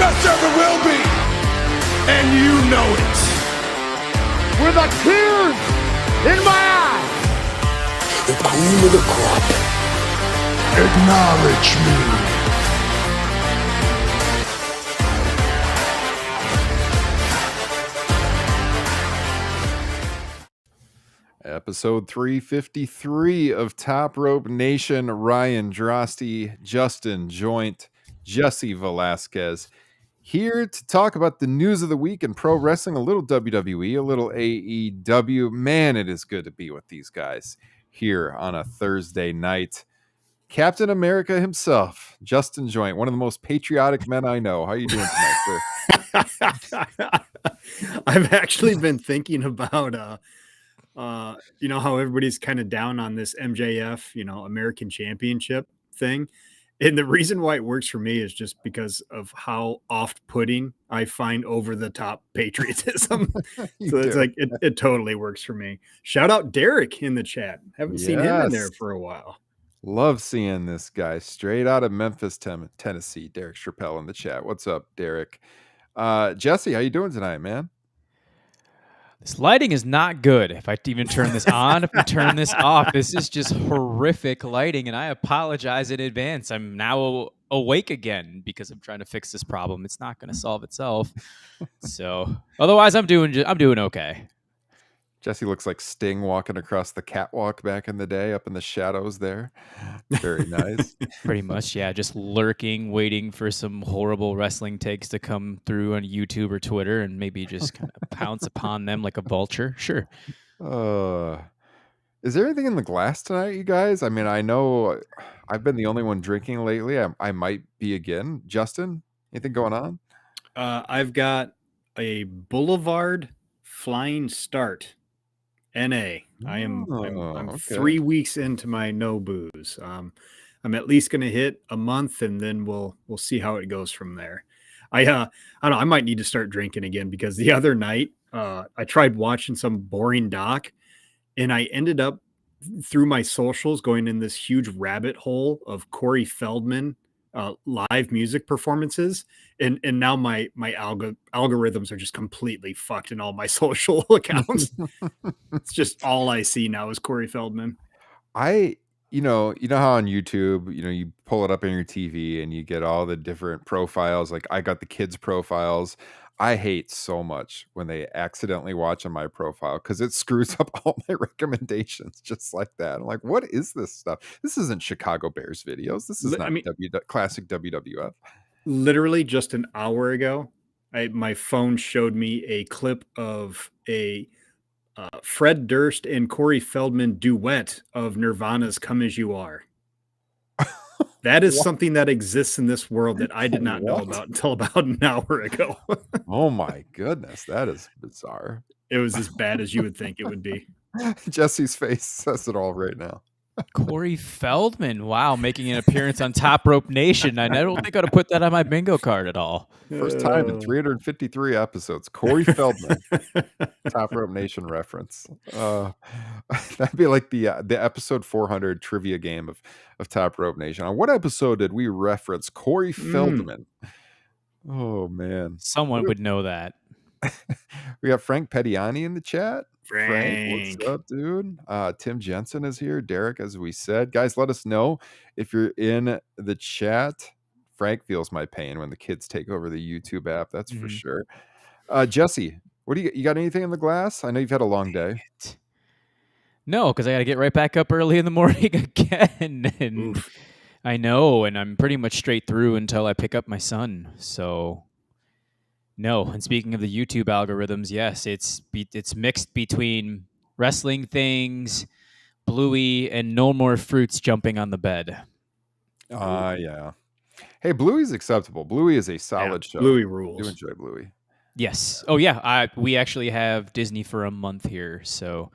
best there ever will be. And you know it. With a tears in my eyes. The cream of the crop. Acknowledge me. Episode 353 of Top Rope Nation. Ryan Drosty, Justin Joint, Jesse Velasquez here to talk about the news of the week in pro wrestling, a little WWE, a little AEW. Man, it is good to be with these guys here on a Thursday night. Captain America himself, Justin Joint, one of the most patriotic men I know. How are you doing tonight, sir? I've actually been thinking about you know how everybody's kind of down on this MJF, you know, American Championship thing. And the reason why it works for me is just because of how oft-putting I find over-the-top patriotism. So it's like it totally works for me. Shout out Derek in the chat. Haven't seen him in there for a while. Love seeing this guy straight out of Memphis, Tennessee. Derek Chappelle in the chat. What's up, Derek? Jesse, how you doing tonight, man? This lighting is not good. If I even turn this on, if I turn this off, this is just horrific lighting, and I apologize in advance. I'm now awake again because I'm trying to fix this problem. It's not going to solve itself. So, otherwise, I'm doing okay. Jesse looks like Sting walking across the catwalk back in the day, up in the shadows there. Very nice. Pretty much, yeah. Just lurking, waiting for some horrible wrestling takes to come through on YouTube or Twitter, and maybe just kind of pounce upon them like a vulture. Sure. Is there anything in the glass tonight, you guys? I mean, I know I've been the only one drinking lately. I might be again. Justin, anything going on? I've got a Boulevard Flying Start. NA. I'm okay. 3 weeks into my no booze. I'm at least going to hit a month, and then we'll see how it goes from there. I don't know. I might need to start drinking again because the other night I tried watching some boring doc, and I ended up through my socials going in this huge rabbit hole of Corey Feldman live music performances, and now my algorithms are just completely fucked in all my social accounts. It's just all I see now is Corey Feldman. You know how on YouTube, you pull it up on your TV and you get all the different profiles. Like I got the kids profiles. I hate so much when they accidentally watch on my profile because it screws up all my recommendations just like that. I'm like, what is this stuff? This isn't Chicago Bears videos. This is not classic WWF. Literally just an hour ago, my phone showed me a clip of a Fred Durst and Corey Feldman duet of Nirvana's Come As You Are. That is something that exists in this world that I did not know about until about an hour ago. Oh my goodness, that is bizarre. It was as bad as you would think it would be. Jesse's face says it all right now. Corey Feldman, wow, making an appearance on Top Rope Nation. I don't think I'd have put that on my bingo card at all. First time in 353 episodes. Corey Feldman, Top Rope Nation reference. That'd be like the episode 400 trivia game of Top Rope Nation. On what episode did we reference Corey Feldman? Oh man, someone would know that. We got Frank Pettiani in the chat. Frank, what's up, dude? Tim Jensen is here. Derek, as we said. Guys, let us know if you're in the chat. Frank feels my pain when the kids take over the YouTube app. That's for sure. Jesse, what do you got anything in the glass? I know you've had a long day. No, because I got to get right back up early in the morning again. And I know, and I'm pretty much straight through until I pick up my son. So no. And speaking of the YouTube algorithms, yes, it's mixed between wrestling things, Bluey, and no more fruits jumping on the bed. Yeah. Hey, Bluey's acceptable. Bluey is a solid show. Bluey rules. I do enjoy Bluey. Yes. Oh yeah. We actually have Disney for a month here, so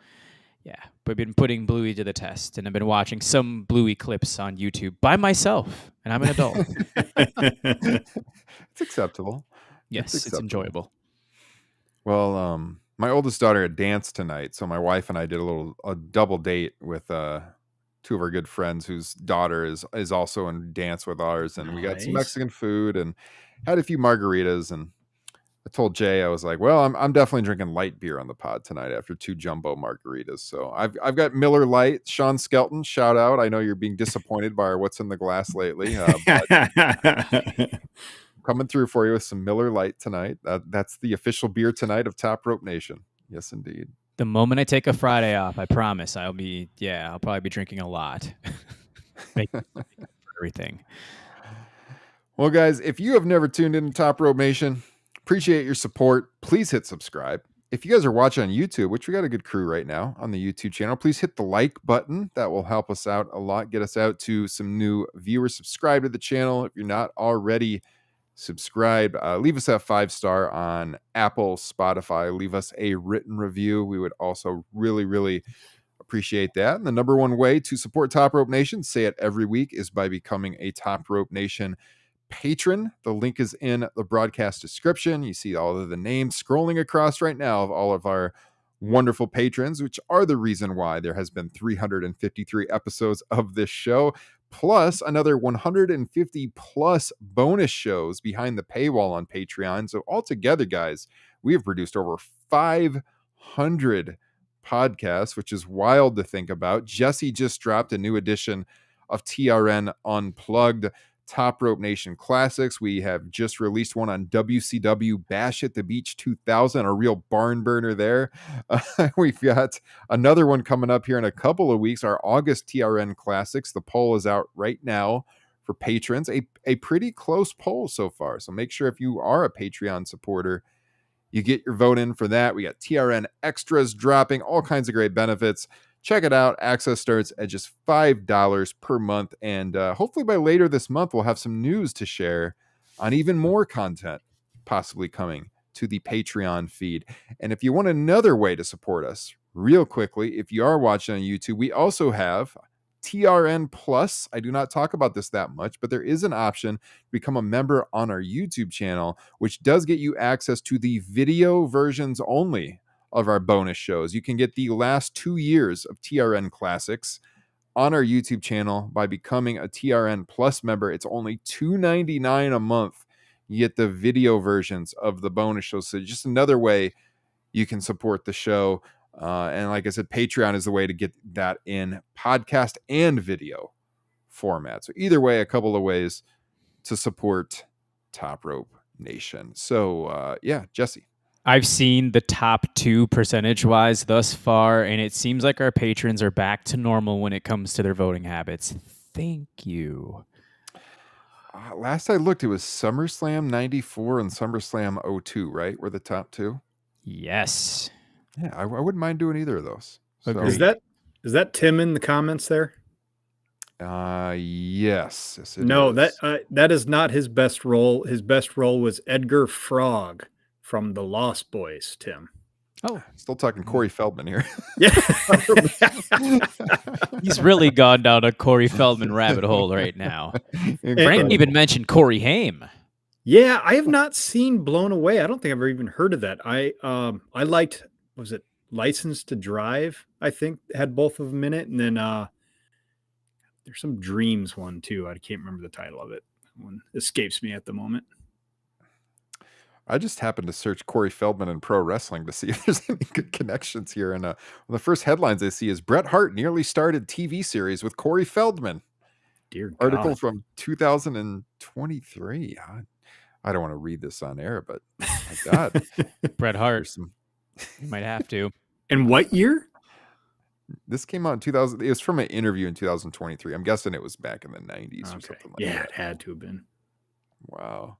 yeah. But I've been putting Bluey to the test, and I've been watching some Bluey clips on YouTube by myself, and I'm an adult. It's acceptable. Yes, it's enjoyable. Well, my oldest daughter had dance tonight, so my wife and I did a double date with to two of our good friends whose daughter is also in dance with ours, and we got some Nice. Mexican food and had a few margaritas. And I told Jay, I was like, well, I'm definitely drinking light beer on the pod tonight after 2 jumbo margaritas. So I've got Miller Lite. Sean Skelton, shout out. I know you're being disappointed by our what's in the glass lately, but coming through for you with some Miller Lite tonight. That's the official beer tonight of Top Rope Nation. Yes, indeed. The moment I take a Friday off, I promise I'll probably be drinking a lot. Make up for everything. Well, guys, if you have never tuned into Top Rope Nation, appreciate your support. Please hit subscribe. If you guys are watching on YouTube, which we got a good crew right now on the YouTube channel, please hit the like button. That will help us out a lot, get us out to some new viewers. Subscribe to the channel if you're not already subscribed. Leave us a 5-star on Apple, Spotify. Leave us a written review. We would also really, really appreciate that. And the number one way to support Top Rope Nation, say it every week, is by becoming a Top Rope Nation patron. The link is in the broadcast description. You see all of the names scrolling across right now of all of our wonderful patrons, which are the reason why there has been 353 episodes of this show, plus another 150 plus bonus shows behind the paywall on Patreon. So altogether, guys, we have produced over 500 podcasts, which is wild to think about. Jesse just dropped a new edition of TRN Unplugged, Top Rope Nation Classics. We have just released one on WCW Bash at the Beach 2000, a real barn burner there. We've got another one coming up here in a couple of weeks, our August TRN Classics. The poll is out right now for patrons, a pretty close poll so far. So make sure if you are a Patreon supporter, you get your vote in for that. We got TRN extras dropping, all kinds of great benefits. Check it out. Access starts at just $5 per month. And hopefully by later this month, we'll have some news to share on even more content possibly coming to the Patreon feed. And if you want another way to support us, real quickly, if you are watching on YouTube, we also have TRN Plus. I do not talk about this that much, but there is an option to become a member on our YouTube channel, which does get you access to the video versions only of our bonus shows. You can get the last 2 years of TRN Classics on our YouTube channel by becoming a TRN Plus member. It's only $2.99 a month. You get the video versions of the bonus shows. So just another way you can support the show. And like I said, Patreon is the way to get that in podcast and video format. So either way, a couple of ways to support Top Rope Nation. So yeah, Jesse. I've seen the top 2 percentage-wise thus far, and it seems like our patrons are back to normal when it comes to their voting habits. Thank you. Last I looked, it was SummerSlam 94 and SummerSlam 02, right? Were the top 2? Yes. Yeah, I wouldn't mind doing either of those. So, Is that Tim in the comments there? yes. No, is. that is not his best role. His best role was Edgar Frog from the Lost Boys, Tim. Oh, Still talking Corey Feldman here. Yeah. he's really gone down a Corey Feldman rabbit hole right now. Brandon even mentioned Corey Haim. Yeah, I have not seen Blown Away. I don't think I've ever even heard of that. I liked, was it License to Drive? I think had both of them in it. And then there's some Dreams one too. I can't remember the title of it. That one escapes me at the moment. I just happened to search Corey Feldman in pro wrestling to see if there's any good connections here. And one of the first headlines I see is Bret Hart nearly started TV series with Corey Feldman. Dear God. Article from 2023. I don't want to read this on air, but my God. Bret Hart. You might have to. And what year? This came out in 2000. It was from an interview in 2023. I'm guessing it was back in the 90s or something like that. Yeah, it had to have been. Wow.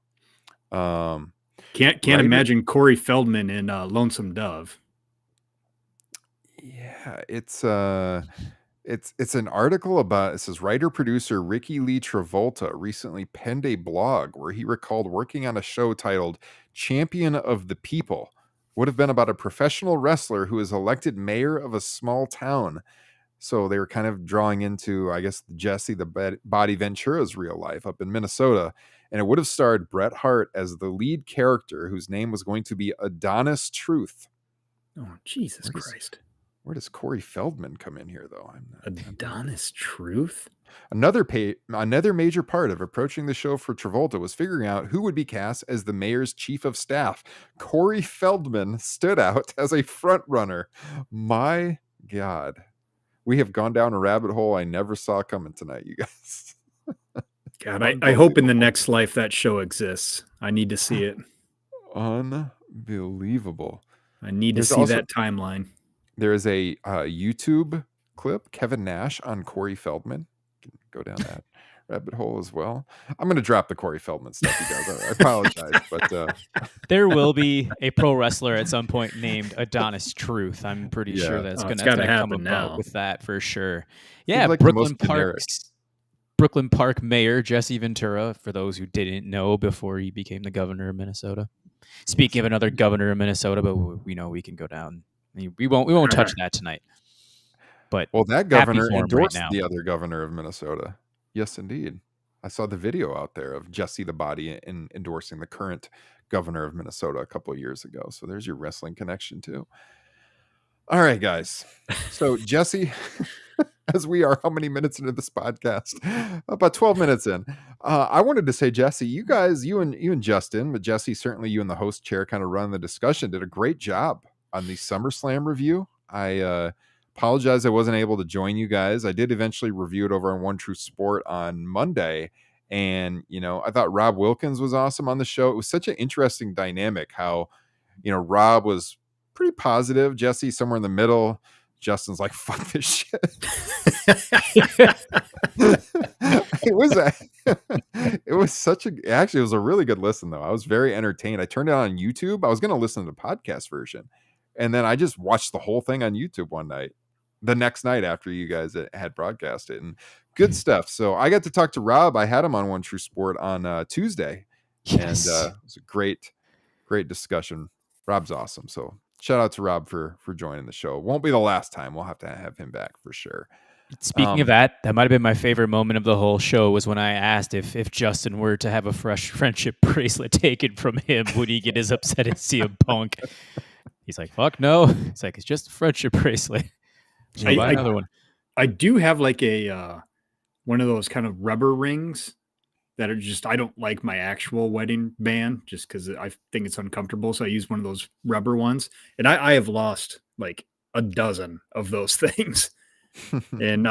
Can't imagine Corey Feldman in Lonesome Dove. Yeah, it's an article about, it says writer producer Ricky Lee Travolta recently penned a blog where he recalled working on a show titled Champion of the People. Would have been about a professional wrestler who is elected mayor of a small town. So they were kind of drawing into, I guess, Jesse the Body Ventura's real life up in Minnesota. And it would have starred Bret Hart as the lead character whose name was going to be Adonis Truth. Oh, Jesus Christ. Where does Corey Feldman come in here, though? Adonis Truth? Another major part of approaching the show for Travolta was figuring out who would be cast as the mayor's chief of staff. Corey Feldman stood out as a front runner. My God. We have gone down a rabbit hole I never saw coming tonight, you guys. God, I hope in the next life that show exists. I need to see it. Unbelievable. I need to see that timeline. There is a YouTube clip, Kevin Nash on Corey Feldman. Go down that rabbit hole as well. I'm going to drop the Corey Feldman stuff, you guys. I apologize, but there will be a pro wrestler at some point named Adonis Truth. I'm pretty sure that's going to come about now with that for sure. Yeah, like Brooklyn Park Mayor Jesse Ventura, for those who didn't know, before he became the governor of Minnesota. Speaking of another governor of Minnesota, but we know we can go down. We won't touch that tonight. But that governor endorsed the other governor of Minnesota. Yes, indeed. I saw the video out there of Jesse the Body endorsing the current governor of Minnesota a couple of years ago. So there's your wrestling connection too. All right, guys. So Jesse, as we are how many minutes into this podcast? About 12 minutes in. I wanted to say, Jesse, you guys, you and Justin, but Jesse, certainly you in the host chair kind of running the discussion, did a great job on the SummerSlam review. I apologize I wasn't able to join you guys. I did eventually review it over on One True Sport on Monday. And, I thought Rob Wilkins was awesome on the show. It was such an interesting dynamic how, Rob was pretty positive. Jesse somewhere in the middle. Justin's like, fuck this shit. It was a really good listen, though. I was very entertained. I turned it on YouTube. I was going to listen to the podcast version. And then I just watched the whole thing on YouTube one night, the next night after you guys had broadcast it, and good stuff. So I got to talk to Rob. I had him on One True Sport on Tuesday. Yes. And it was a great discussion. Rob's awesome. So shout out to Rob for joining the show. It won't be the last time. We'll have to have him back for sure. Speaking of that might have been my favorite moment of the whole show was when I asked if Justin were to have a fresh friendship bracelet taken from him, would he get as upset as CM Punk? He's like, fuck no. It's like, it's just a friendship bracelet. So buy another one. I do have like a one of those kind of rubber rings that are just, I don't like my actual wedding band just because I think it's uncomfortable. So I use one of those rubber ones. And I have lost like a dozen of those things. And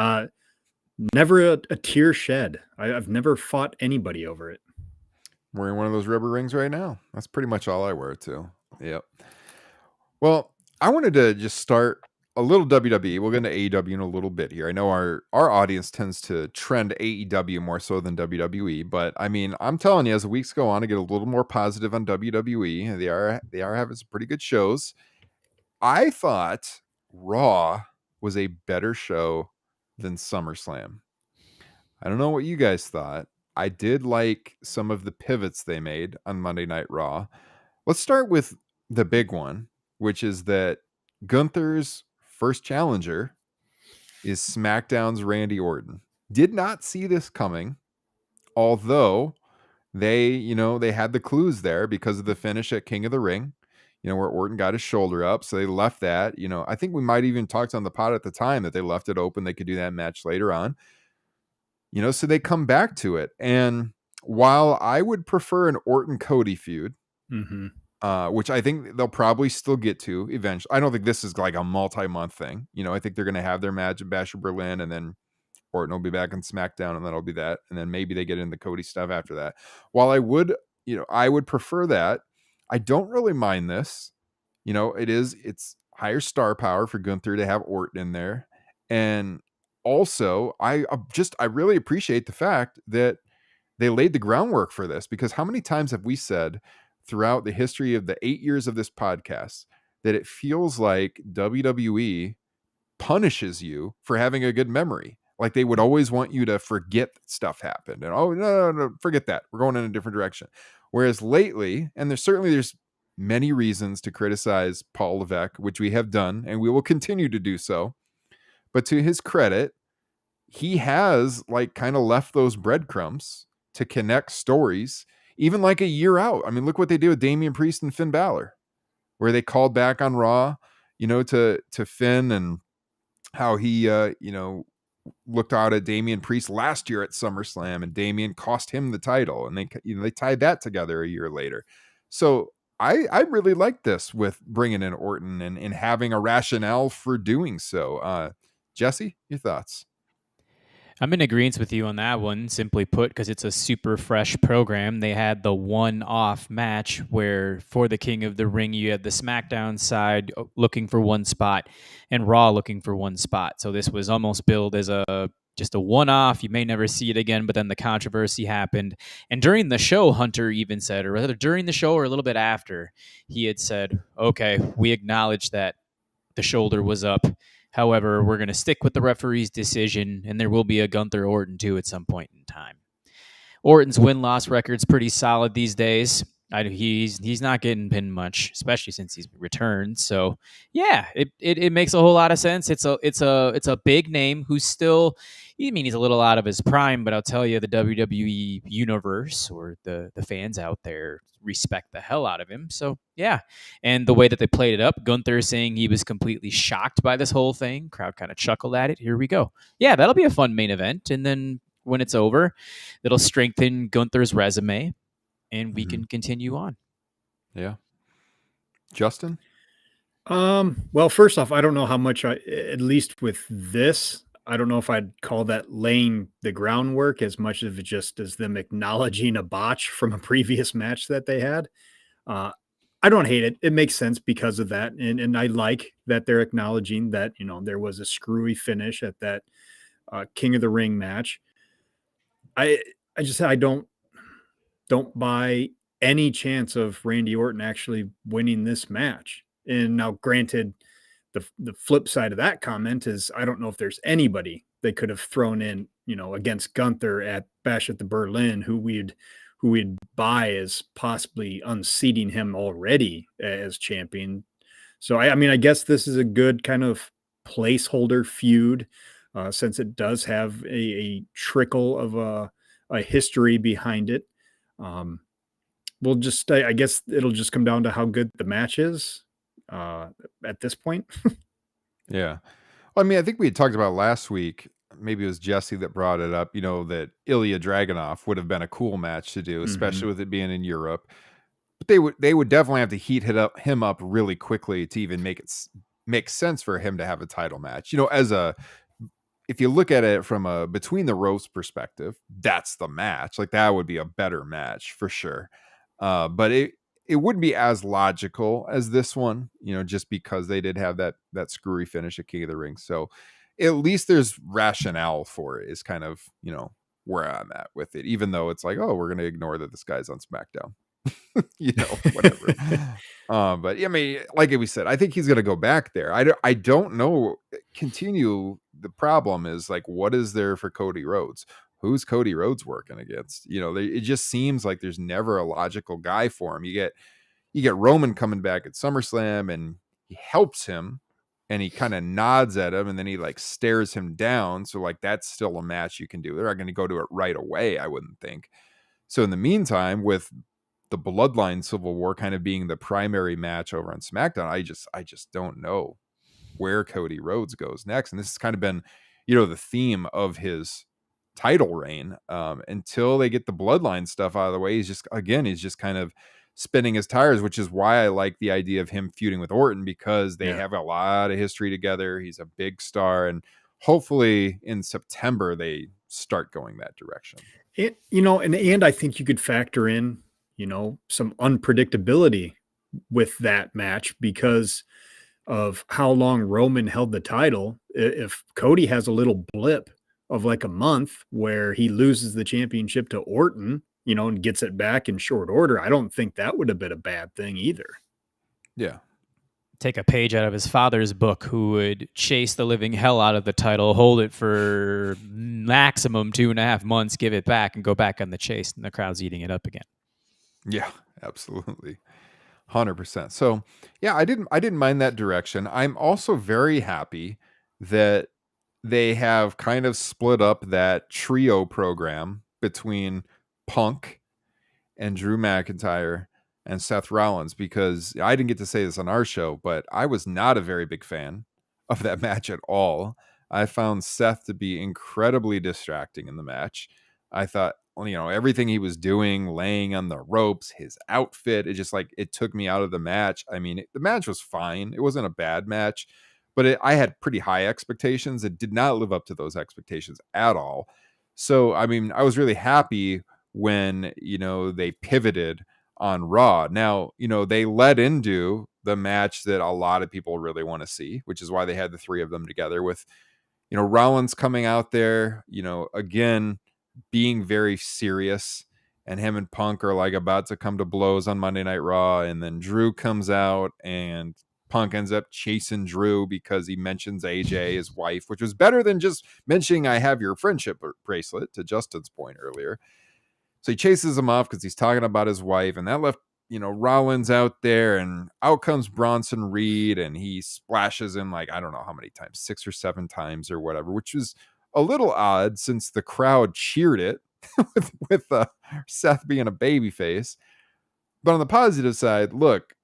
never a tear shed. I've never fought anybody over it. I'm wearing one of those rubber rings right now. That's pretty much all I wear too. Yep. Well, I wanted to just start a little WWE. We'll get into AEW in a little bit here. I know our audience tends to trend AEW more so than WWE, but I mean, I'm telling you, as the weeks go on, I get a little more positive on WWE. They are having some pretty good shows. I thought Raw was a better show than SummerSlam. I don't know what you guys thought. I did like some of the pivots they made on Monday Night Raw. Let's start with the big one, which is that Gunther's first challenger is SmackDown's Randy Orton. Did not see this coming, although they had the clues there because of the finish at King of the Ring, where Orton got his shoulder up. So they left that, I think we might even talked on the pod at the time that they left it open. They could do that match later on, so they come back to it. And while I would prefer an Orton Cody feud, which I think they'll probably still get to eventually. I don't think this is like a multi-month thing. I think they're going to have their match at Bash of Berlin, and then Orton will be back on SmackDown, and that'll be that. And then maybe they get into Cody stuff after that. While I would prefer that, I don't really mind this. It's higher star power for Gunther to have Orton in there. And also, I really appreciate the fact that they laid the groundwork for this, because how many times have we said throughout the history of the 8 years of this podcast that it feels like WWE punishes you for having a good memory? Like they would always want you to forget that stuff happened. And, oh, no, forget that. We're going in a different direction. Whereas lately, and there's many reasons to criticize Paul Levesque, which we have done, and we will continue to do so. But to his credit, he has like kind of left those breadcrumbs to connect stories, even like a year out. I mean, look what they did with Damian Priest and Finn Balor, where they called back on Raw, to Finn and how he, looked out at Damian Priest last year at SummerSlam, and Damian cost him the title, and they tied that together a year later. So I really like this with bringing in Orton and having a rationale for doing so. Jesse, your thoughts? I'm in agreement with you on that one, simply put, because it's a super fresh program. They had the one-off match where for the King of the Ring, you had the SmackDown side looking for one spot and Raw looking for one spot. So this was almost billed as just a one-off. You may never see it again, but then the controversy happened. And during the show, Hunter even said, or rather during the show or a little bit after, he had said, okay, we acknowledge that the shoulder was up. However, we're going to stick with the referee's decision, and there will be a Gunther Orton too at some point in time. Orton's win-loss record's pretty solid these days. He's not getting pinned much, especially since he's returned. So yeah, it makes a whole lot of sense. It's a big name who's still, he's a little out of his prime, but I'll tell you, the WWE universe or the fans out there respect the hell out of him. So yeah, and the way that they played it up, Gunther saying he was completely shocked by this whole thing. Crowd kind of chuckled at it. Here we go. Yeah, that'll be a fun main event, and then when it's over, it'll strengthen Gunther's resume, and we can continue on. Yeah. Justin? Well, first off, I don't know how much at least with this, I don't know if I'd call that laying the groundwork as much of it just as them acknowledging a botch from a previous match that they had. I don't hate it. It makes sense because of that. And I like that they're acknowledging that, there was a screwy finish at that King of the Ring match. I don't buy any chance of Randy Orton actually winning this match. And now, granted, the flip side of that comment is I don't know if there's anybody they could have thrown in, against Gunther at Bash at the Berlin who we'd buy as possibly unseating him already as champion. So I guess this is a good kind of placeholder feud. Since it does have a trickle of a history behind it. I guess it'll just come down to how good the match is at this point. Yeah. Well, I think we had talked about last week, maybe it was Jesse that brought it up, that Ilya Dragunov would have been a cool match to do, especially with it being in Europe. But they would definitely have to heat him up really quickly to even make sense for him to have a title match. If you look at it from a between the ropes perspective, that's the match. Like that would be a better match for sure. But it wouldn't be as logical as this one, just because they did have that screwy finish at King of the Ring. So at least there's rationale for it is kind of, where I'm at with it, even though it's like, oh, we're going to ignore that this guy's on SmackDown. Whatever. But like we said, I think he's going to go back there. I don't know. The problem is like, what is there for Cody Rhodes? Who's Cody Rhodes working against? It just seems like there's never a logical guy for him. You get Roman coming back at SummerSlam and he helps him and he kind of nods at him and then he like stares him down. So like, that's still a match you can do. They're not going to go to it right away, I wouldn't think. So in the meantime, with the Bloodline Civil War kind of being the primary match over on SmackDown, I just don't know where Cody Rhodes goes next. And this has kind of been, the theme of his title reign until they get the Bloodline stuff out of the way. He's just kind of spinning his tires, which is why I like the idea of him feuding with Orton, because they have a lot of history together. He's a big star, and hopefully in September they start going that direction. And I think you could factor in, some unpredictability with that match because of how long Roman held the title. If Cody has a little blip of like a month where he loses the championship to Orton, and gets it back in short order, I don't think that would have been a bad thing either. Yeah. Take a page out of his father's book, who would chase the living hell out of the title, hold it for maximum 2.5 months, give it back, and go back on the chase, and the crowd's eating it up again. Yeah, absolutely. 100%. So yeah, I didn't mind that direction. I'm also very happy that they have kind of split up that trio program between Punk and Drew McIntyre and Seth Rollins, because I didn't get to say this on our show, but I was not a very big fan of that match at all. I found Seth to be incredibly distracting in the match. I thought, everything he was doing, laying on the ropes, his outfit, it took me out of the match. I mean, the match was fine. It wasn't a bad match, but I had pretty high expectations. It did not live up to those expectations at all. So, I mean, I was really happy when, they pivoted on Raw. Now, they led into the match that a lot of people really want to see, which is why they had the three of them together with, Rollins coming out there, again, being very serious, and him and Punk are like about to come to blows on Monday Night Raw. And then Drew comes out and Punk ends up chasing Drew because he mentions AJ, his wife, which was better than just mentioning I have your friendship bracelet, to Justin's point earlier. So he chases him off because he's talking about his wife, and that left, Rollins out there, and out comes Bronson Reed, and he splashes him like, I don't know how many times, 6 or 7 times or whatever, which was a little odd since the crowd cheered it with Seth being a babyface. But on the positive side, look,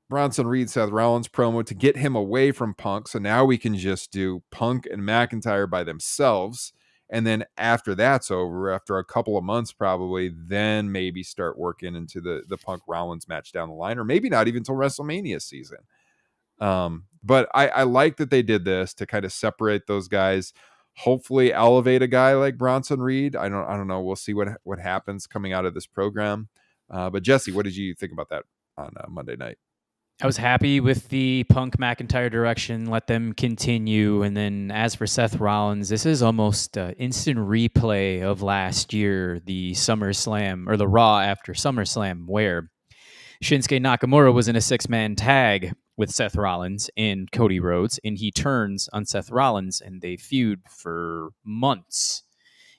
Bronson Reed, Seth Rollins promo to get him away from Punk. So now we can just do Punk and McIntyre by themselves. And then after that's over, after a couple of months probably, then maybe start working into the Punk Rollins match down the line, or maybe not even till WrestleMania season. But I like that they did this to kind of separate those guys, hopefully elevate a guy like Bronson Reed. I don't know. We'll see what happens coming out of this program. But Jesse, what did you think about that on Monday night? I was happy with the Punk McIntyre direction. Let them continue. And then as for Seth Rollins, this is almost instant replay of last year, the SummerSlam, or the Raw after SummerSlam, where Shinsuke Nakamura was in a 6-man tag with Seth Rollins and Cody Rhodes, and he turns on Seth Rollins, and they feud for months.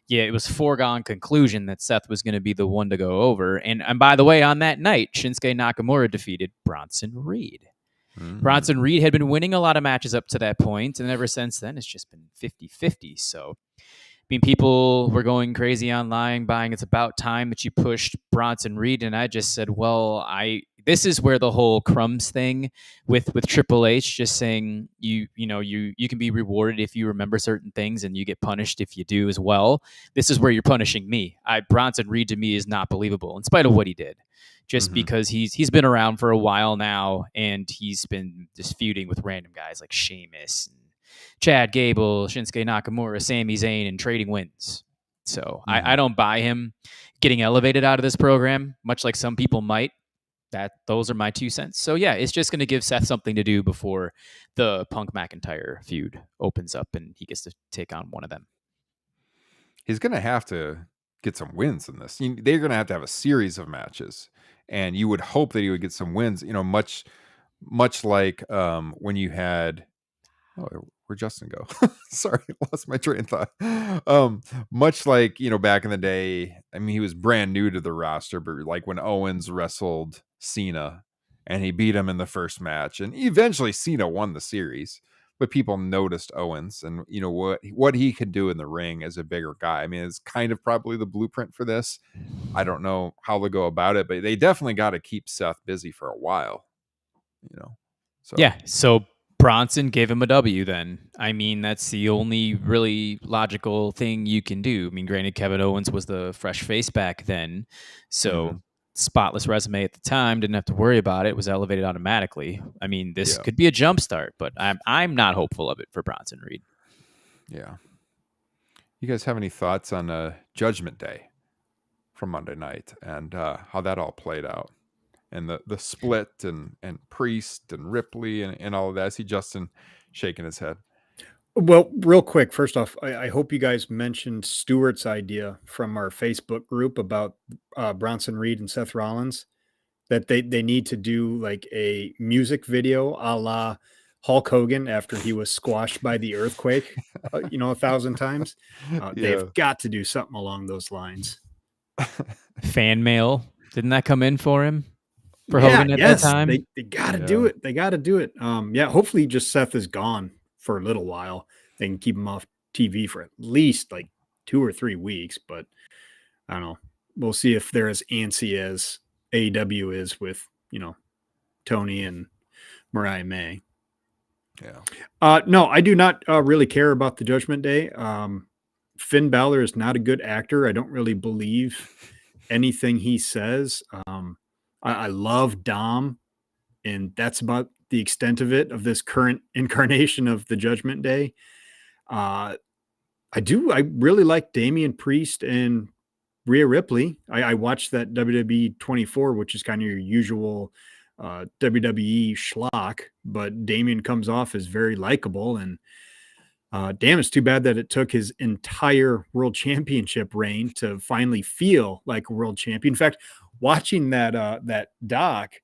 Yeah, it was foregone conclusion that Seth was going to be the one to go over. And by the way, on that night, Shinsuke Nakamura defeated Bronson Reed. Bronson Reed had been winning a lot of matches up to that point, and ever since then, it's just been 50-50. So, I mean, people were going crazy online, buying it's about time that you pushed Bronson Reed, and I just said, well, this is where the whole crumbs thing with Triple H just saying you can be rewarded if you remember certain things and you get punished if you do as well. This is where you're punishing me. Bronson Reed to me is not believable in spite of what he did. Just because he's been around for a while now, and he's been just feuding with random guys like Sheamus and Chad Gable, Shinsuke Nakamura, Sami Zayn, and trading wins. So I don't buy him getting elevated out of this program, much like some people might. Those are my 2 cents. So yeah, it's just going to give Seth something to do before the Punk McIntyre feud opens up and he gets to take on one of them. He's going to have to get some wins in this. They're going to have a series of matches, and you would hope that he would get some wins, much like when you had, where'd Justin go? Sorry, lost my train of thought. Much like, back in the day, I mean, he was brand new to the roster, but like when Owens wrestled Cena and he beat him in the first match, and eventually Cena won the series, but people noticed Owens and what he could do in the ring as a bigger guy. I mean, it's kind of probably the blueprint for this. I don't know how they'll go about it, but they definitely got to keep Seth busy for a while, So yeah, so Bronson gave him a W then. I mean, that's the only really logical thing you can do. I mean, granted, Kevin Owens was the fresh face back then, so spotless resume at the time, didn't have to worry about it, was elevated automatically. I mean, this could be a jump start, but I'm not hopeful of it for Bronson Reed. Yeah. You guys have any thoughts on Judgment Day from Monday night and how that all played out? And the split and Priest and Ripley and all of that. I see Justin shaking his head. Well, real quick, first off, I hope you guys mentioned Stewart's idea from our Facebook group about Bronson Reed and Seth Rollins, that they need to do like a music video a la Hulk Hogan after he was squashed by the earthquake, 1,000 times. They've got to do something along those lines. Fan mail. Didn't that come in for him? For Hogan at that time? They got to do it. They got to do it. Hopefully just Seth is gone for a little while. They can keep him off TV for at least like 2 or 3 weeks, but I don't know. We'll see if they're as antsy as AEW is with, Tony and Mariah May. Yeah. No, I do not really care about the Judgment Day. Finn Balor is not a good actor. I don't really believe anything he says. I love Dom, and that's about the extent of it, of this current incarnation of the Judgment Day. I really like Damian Priest and Rhea Ripley. I watched that WWE 24, which is kind of your usual WWE schlock, but Damian comes off as very likable. And damn, it's too bad that it took his entire world championship reign to finally feel like a world champion. In fact, watching that doc,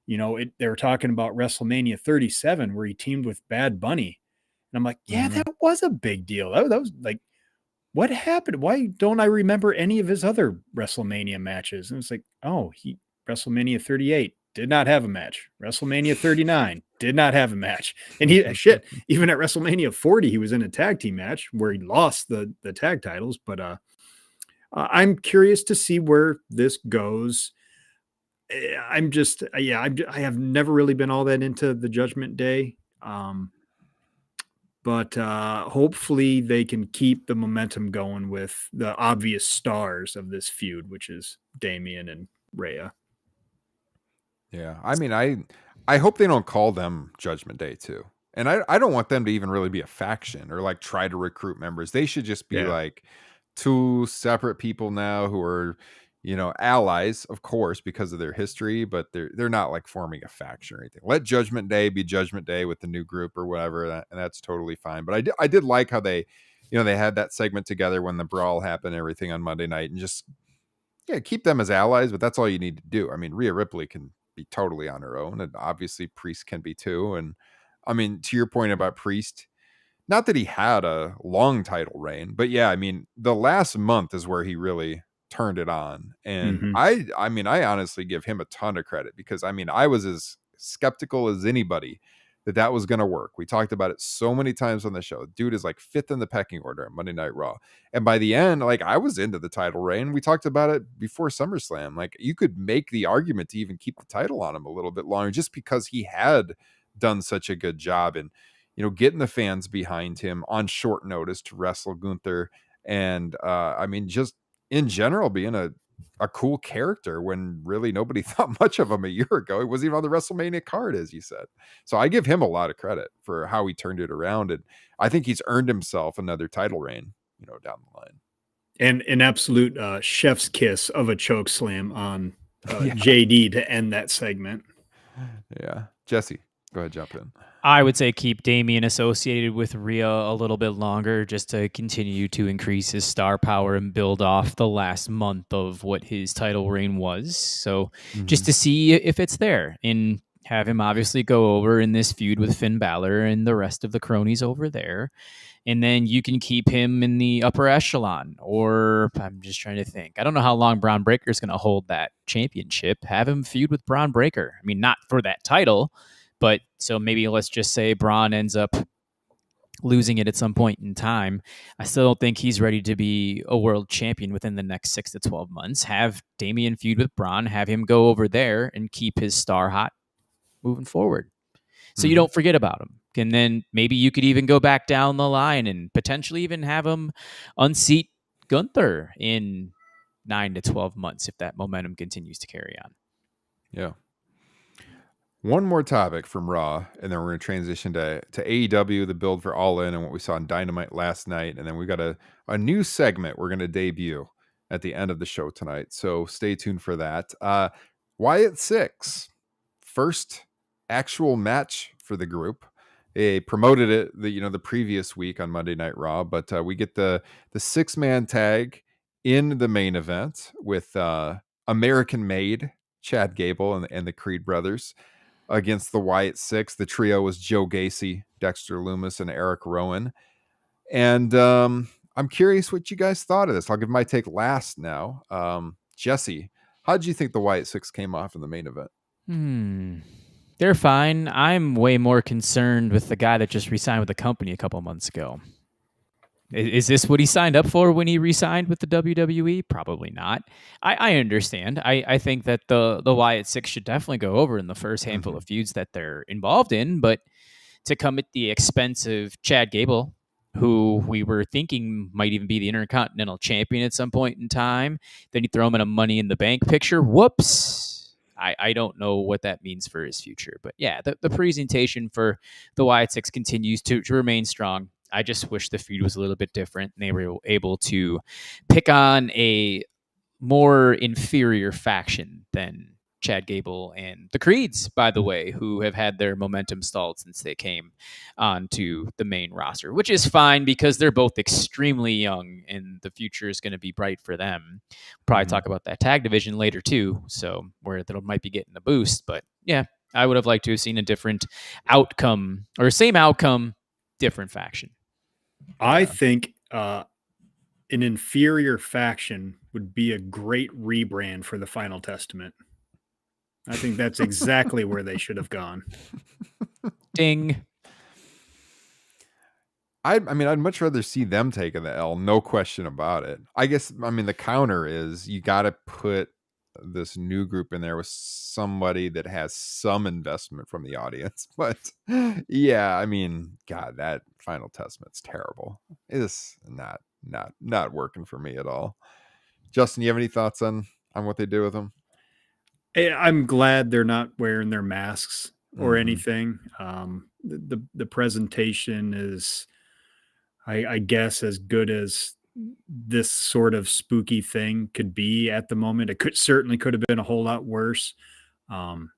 they were talking about WrestleMania 37 where he teamed with Bad Bunny. And I'm like, yeah, that was a big deal. That was like, what happened? Why don't I remember any of his other WrestleMania matches? And it's like, oh, WrestleMania 38 did not have a match. WrestleMania 39 did not have a match. And even at WrestleMania 40, he was in a tag team match where he lost the tag titles. But I'm curious to see where this goes. I have never really been all that into the Judgment Day. But hopefully they can keep the momentum going with the obvious stars of this feud, which is Damian and Rhea. Yeah. I mean, I hope they don't call them Judgment Day too. And I don't want them to even really be a faction or like try to recruit members. They should just be like two separate people now who are, allies, of course, because of their history, but they're not like forming a faction or anything. Let Judgment Day be Judgment Day with the new group or whatever, and that's totally fine. But I did like how they had that segment together when the brawl happened and everything on Monday night, and just keep them as allies, but that's all you need to do. I mean, Rhea Ripley can be totally on her own, and obviously Priest can be too. And I mean, to your point about Priest, not that he had a long title reign, but yeah, I mean, the last month is where he really turned it on. And I honestly give him a ton of credit, because I mean, I was as skeptical as anybody that was going to work. We talked about it so many times on the show. Dude is like 5th in the pecking order on Monday Night Raw. And by the end, like, I was into the title reign. We talked about it before SummerSlam. Like, you could make the argument to even keep the title on him a little bit longer, just because he had done such a good job in, getting the fans behind him on short notice to wrestle Gunther. And I mean, just in general, being a cool character when really nobody thought much of him a year ago. He wasn't even on the WrestleMania card, as you said. So I give him a lot of credit for how he turned it around. And I think he's earned himself another title reign, down the line. And an absolute chef's kiss of a choke slam on JD to end that segment. Yeah. Jesse, go ahead, jump in. I would say keep Damian associated with Rhea a little bit longer, just to continue to increase his star power and build off the last month of what his title reign was. So just to see if it's there, and have him obviously go over in this feud with Finn Balor and the rest of the cronies over there. And then you can keep him in the upper echelon, or I'm just trying to think. I don't know how long Braun Breaker is going to hold that championship. Have him feud with Braun Breaker. I mean, not for that title, but so maybe let's just say Braun ends up losing it at some point in time. I still don't think he's ready to be a world champion within the next 6 to 12 months. Have Damian feud with Braun, have him go over there and keep his star hot moving forward. So you don't forget about him. And then maybe you could even go back down the line and potentially even have him unseat Gunther in 9 to 12 months if that momentum continues to carry on. Yeah. One more topic from Raw, and then we're going to transition to AEW, the build for All In, and what we saw on Dynamite last night. And then we got a new segment we're going to debut at the end of the show tonight. So stay tuned for that. Wyatt 6, first actual match for the group. They promoted it the previous week on Monday Night Raw, but we get the 6-man tag in the main event with American-made Chad Gable and the Creed brothers against the Wyatt 6. The trio was Joe Gacy, Dexter Lumis, and Eric Rowan. And I'm curious what you guys thought of this. I'll give my take last now. Jesse, how did you think the Wyatt 6 came off in the main event? They're fine. I'm way more concerned with the guy that just re-signed with the company a couple months ago. Is this what he signed up for when he re-signed with the WWE? Probably not. I understand. I think that the Wyatt 6 should definitely go over in the first handful of feuds that they're involved in, but to come at the expense of Chad Gable, who we were thinking might even be the Intercontinental Champion at some point in time. Then you throw him in a Money in the Bank picture. Whoops. I don't know what that means for his future. But yeah, the presentation for the Wyatt Six continues to remain strong. I just wish the feud was a little bit different and they were able to pick on a more inferior faction than Chad Gable and the Creeds, by the way, who have had their momentum stalled since they came onto the main roster, which is fine because they're both extremely young and the future is going to be bright for them. Probably talk about that tag division later too, so where that might be getting a boost. But yeah, I would have liked to have seen a different outcome or same outcome, different faction. I think an inferior faction would be a great rebrand for the Final Testament. I think that's exactly where they should have gone. Ding. I'd much rather see them taking the L, no question about it. I guess, the counter is you got to put this new group in there with somebody that has some investment from the audience. But yeah, God, that Final Testament's terrible. It's not working for me at all. Justin, you have any thoughts on what they do with them? I'm glad they're not wearing their masks or anything. The presentation is, I guess, as good as this sort of spooky thing could be at the moment. It certainly could have been a whole lot worse. And,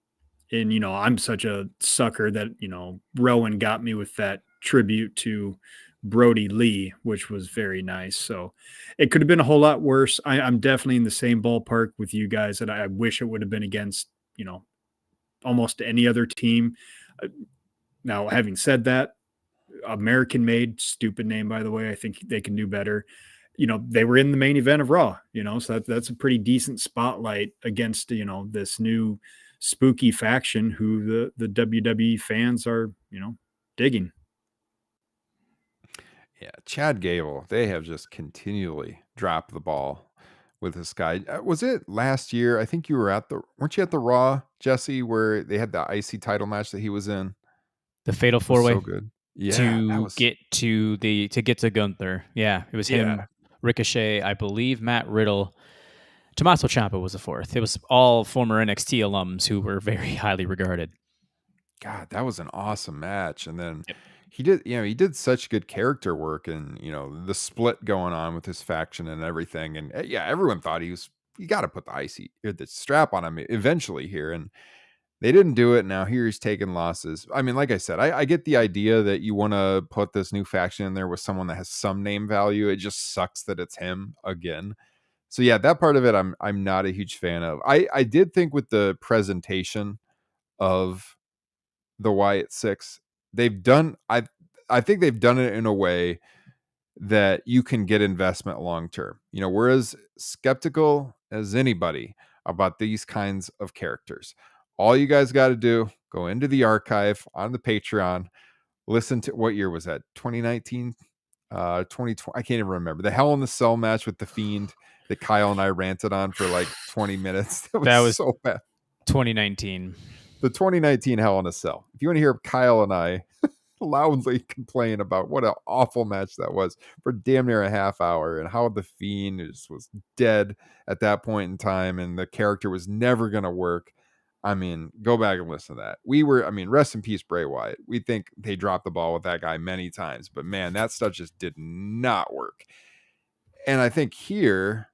I'm such a sucker that, Rowan got me with that tribute to Brody Lee, which was very nice. So it could have been a whole lot worse. I'm definitely in the same ballpark with you guys that I wish it would have been against, almost any other team. Now, having said that, American Made, stupid name, by the way, I think they can do better. They were in the main event of Raw, so that's a pretty decent spotlight against, this new spooky faction who the WWE fans are, digging. Yeah, Chad Gable, they have just continually dropped the ball with this guy. Was it last year? I think you were weren't you at the Raw, Jesse, where they had the IC title match that he was in? The Fatal 4-Way. So good. Yeah, to get to Gunther. Yeah, it was him, Ricochet, I believe Matt Riddle. Tommaso Ciampa was the fourth. It was all former NXT alums who were very highly regarded. God, that was an awesome match. And then he did such good character work and, the split going on with his faction and everything. And yeah, everyone thought you got to put the strap on him eventually here. And they didn't do it. Now here he's taking losses. Like I said, I get the idea that you want to put this new faction in there with someone that has some name value. It just sucks that it's him again. So yeah, that part of it, I'm not a huge fan of. I did think with the presentation of the Wyatt Six, I think they've done it in a way that you can get investment long term. We're as skeptical as anybody about these kinds of characters. All you guys got to do, go into the archive on the Patreon, listen to, what year was that? 2019, 2020. I can't even remember. The Hell in the Cell match with The Fiend that Kyle and I ranted on for like 20 minutes. That was so bad. 2019. The 2019 Hell in a Cell. If you want to hear Kyle and I loudly complain about what an awful match that was for damn near a half hour and how The Fiend just was dead at that point in time and the character was never going to work. Go back and listen to that. Rest in peace, Bray Wyatt. We think they dropped the ball with that guy many times, but man, that stuff just did not work. And I think here,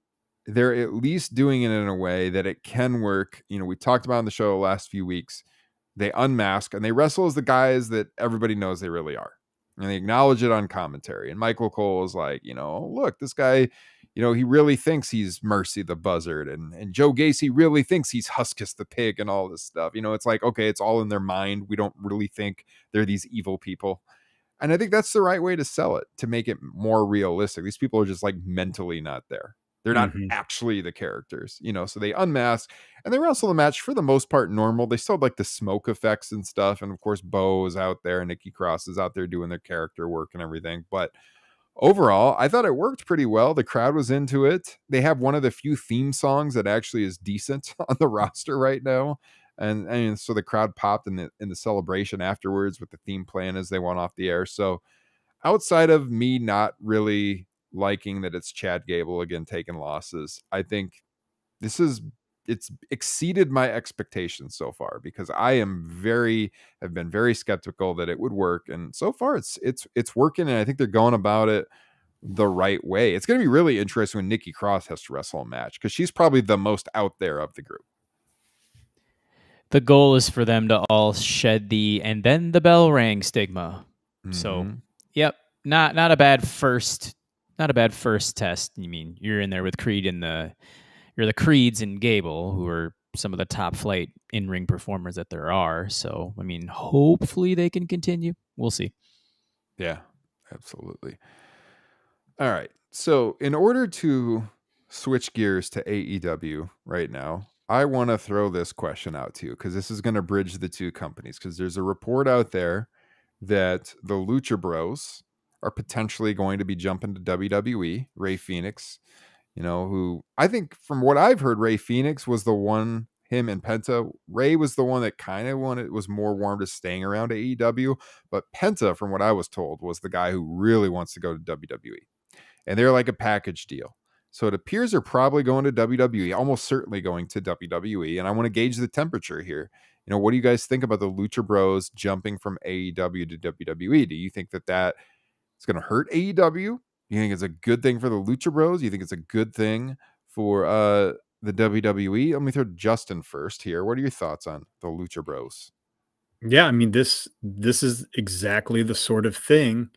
they're at least doing it in a way that it can work. We talked about on the show the last few weeks. They unmask and they wrestle as the guys that everybody knows they really are. And they acknowledge it on commentary. And Michael Cole is like, look, this guy, he really thinks he's Mercy the Buzzard. And Joe Gacy really thinks he's Huskus the Pig and all this stuff. It's like, okay, it's all in their mind. We don't really think they're these evil people. And I think that's the right way to sell it, to make it more realistic. These people are just like mentally not there. They're not actually the characters, so they unmask and they wrestle the match for the most part normal. They still have like the smoke effects and stuff. And of course, Bo is out there and Nikki Cross is out there doing their character work and everything. But overall, I thought it worked pretty well. The crowd was into it. They have one of the few theme songs that actually is decent on the roster right now. and so the crowd popped in the celebration afterwards with the theme playing as they went off the air. So outside of me not really liking that it's Chad Gable again taking losses, I think it's exceeded my expectations so far, because I have been very skeptical that it would work, and so far it's working, and I think they're going about it the right way. It's going to be really interesting when Nikki Cross has to wrestle a match, because she's probably the most out there of the group. The goal is for them to all shed the "and then the bell rang" stigma. So, yep, not a bad first test. You mean you're in there with Creed and you're the Creeds and Gable, who are some of the top flight in-ring performers that there are. So, I mean, hopefully they can continue. We'll see. Yeah, absolutely. All right. So in order to switch gears to AEW right now, I want to throw this question out to you, because this is going to bridge the two companies, because there's a report out there that the Lucha Bros are potentially going to be jumping to WWE. Ray Phoenix, who I think from what I've heard, Ray Phoenix was the one, him and Penta, Ray was the one that kind of was more warm to staying around AEW, but Penta, from what I was told, was the guy who really wants to go to WWE. And they're like a package deal. So it appears they're probably going to WWE, almost certainly going to WWE. And I want to gauge the temperature here. What do you guys think about the Lucha Bros jumping from AEW to WWE? Do you think that it's going to hurt AEW? You think it's a good thing for the Lucha Bros? You think it's a good thing for the WWE? Let me throw Justin first here. What are your thoughts on the Lucha Bros? Yeah, I mean, this is exactly the sort of thing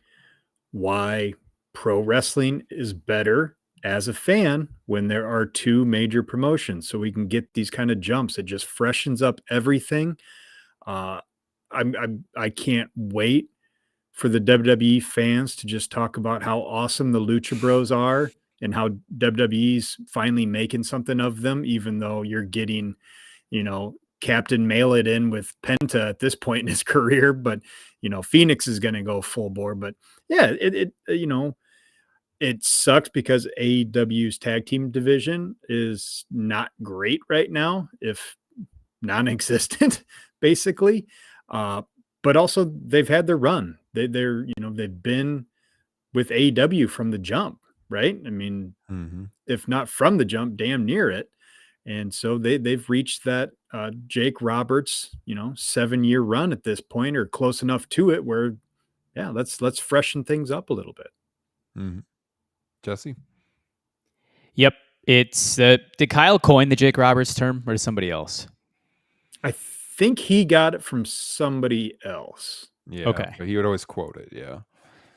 why pro wrestling is better as a fan when there are two major promotions, so we can get these kind of jumps. It just freshens up everything. I can't wait for the WWE fans to just talk about how awesome the Lucha Bros are and how WWE's finally making something of them, even though you're getting, Captain Mail It In with Penta at this point in his career. But, Phoenix is going to go full bore. But yeah, it sucks because AEW's tag team division is not great right now, if non-existent, basically. But also they've had their run. They've been with AEW from the jump, right? I mean, if not from the jump, damn near it. And so they've reached that Jake Roberts, 7-year run at this point, or close enough to it where, yeah, let's freshen things up a little bit. Mm-hmm. Jesse? Yep. It's did Kyle coin the Jake Roberts term, or somebody else? I think he got it from somebody else. Yeah. Okay. But he would always quote it. Yeah.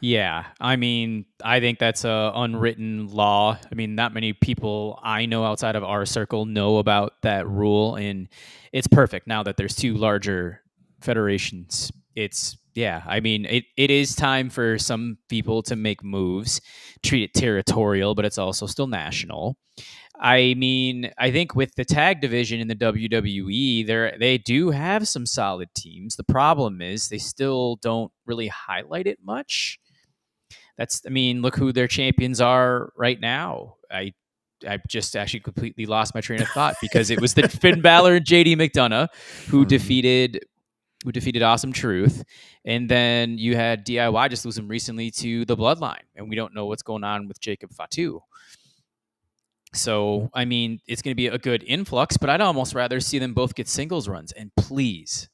Yeah. I mean, I think that's a unwritten law. I mean, not many people I know outside of our circle know about that rule, and it's perfect now that there's two larger federations. I mean, it is time for some people to make moves, treat it territorial, but it's also still national. I mean, I think with the tag division in the WWE, they do have some solid teams. The problem is they still don't really highlight it much. Look who their champions are right now. I just actually completely lost my train of thought because it was the Finn Balor and JD McDonough who defeated Awesome Truth. And then you had DIY just lose him recently to the Bloodline. And we don't know what's going on with Jacob Fatu. So, I mean, it's going to be a good influx, but I'd almost rather see them both get singles runs. And please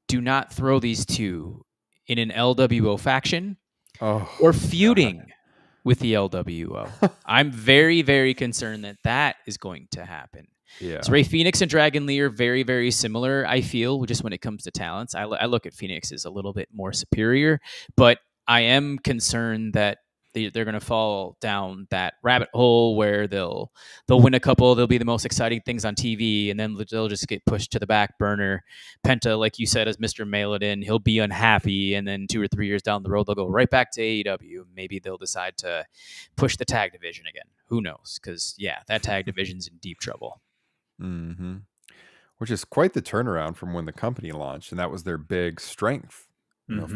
do not throw these two in an LWO faction or feuding with the LWO. I'm very, very concerned that is going to happen. Yeah. So Ray Phoenix and Dragon Lee are very, very similar, I feel, just when it comes to talents. I look at Phoenix as a little bit more superior, but I am concerned that they're going to fall down that rabbit hole where they'll win a couple, they'll be the most exciting things on TV, and then they'll just get pushed to the back burner. Penta, like you said, as Mr. Mail It In, he'll be unhappy, and then 2 or 3 years down the road, they'll go right back to AEW. Maybe they'll decide to push the tag division again. Who knows? Because, yeah, that tag division's in deep trouble. Mm-hmm. Which is quite the turnaround from when the company launched, and that was their big strength.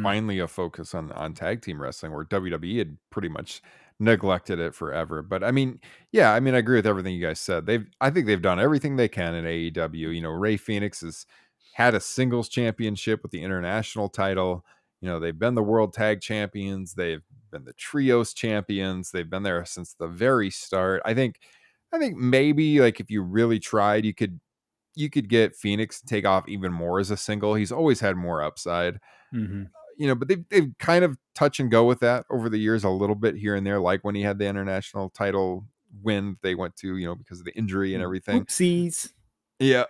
Finally a focus on tag team wrestling, where WWE had pretty much neglected it forever. But I mean, yeah, I mean, I agree with everything you guys said. I think they've done everything they can in AEW. You know, Ray Phoenix has had a singles championship with the international title. You know, they've been the world tag champions. They've been the trios champions. They've been there since the very start. I think maybe like if you really tried, you could get Phoenix to take off even more as a single. He's always had more upside. Mm-hmm. You know, but they've kind of touch and go with that over the years a little bit here and there, like when he had the international title win they went to, you know, because of the injury and everything. Oopsies. Yeah.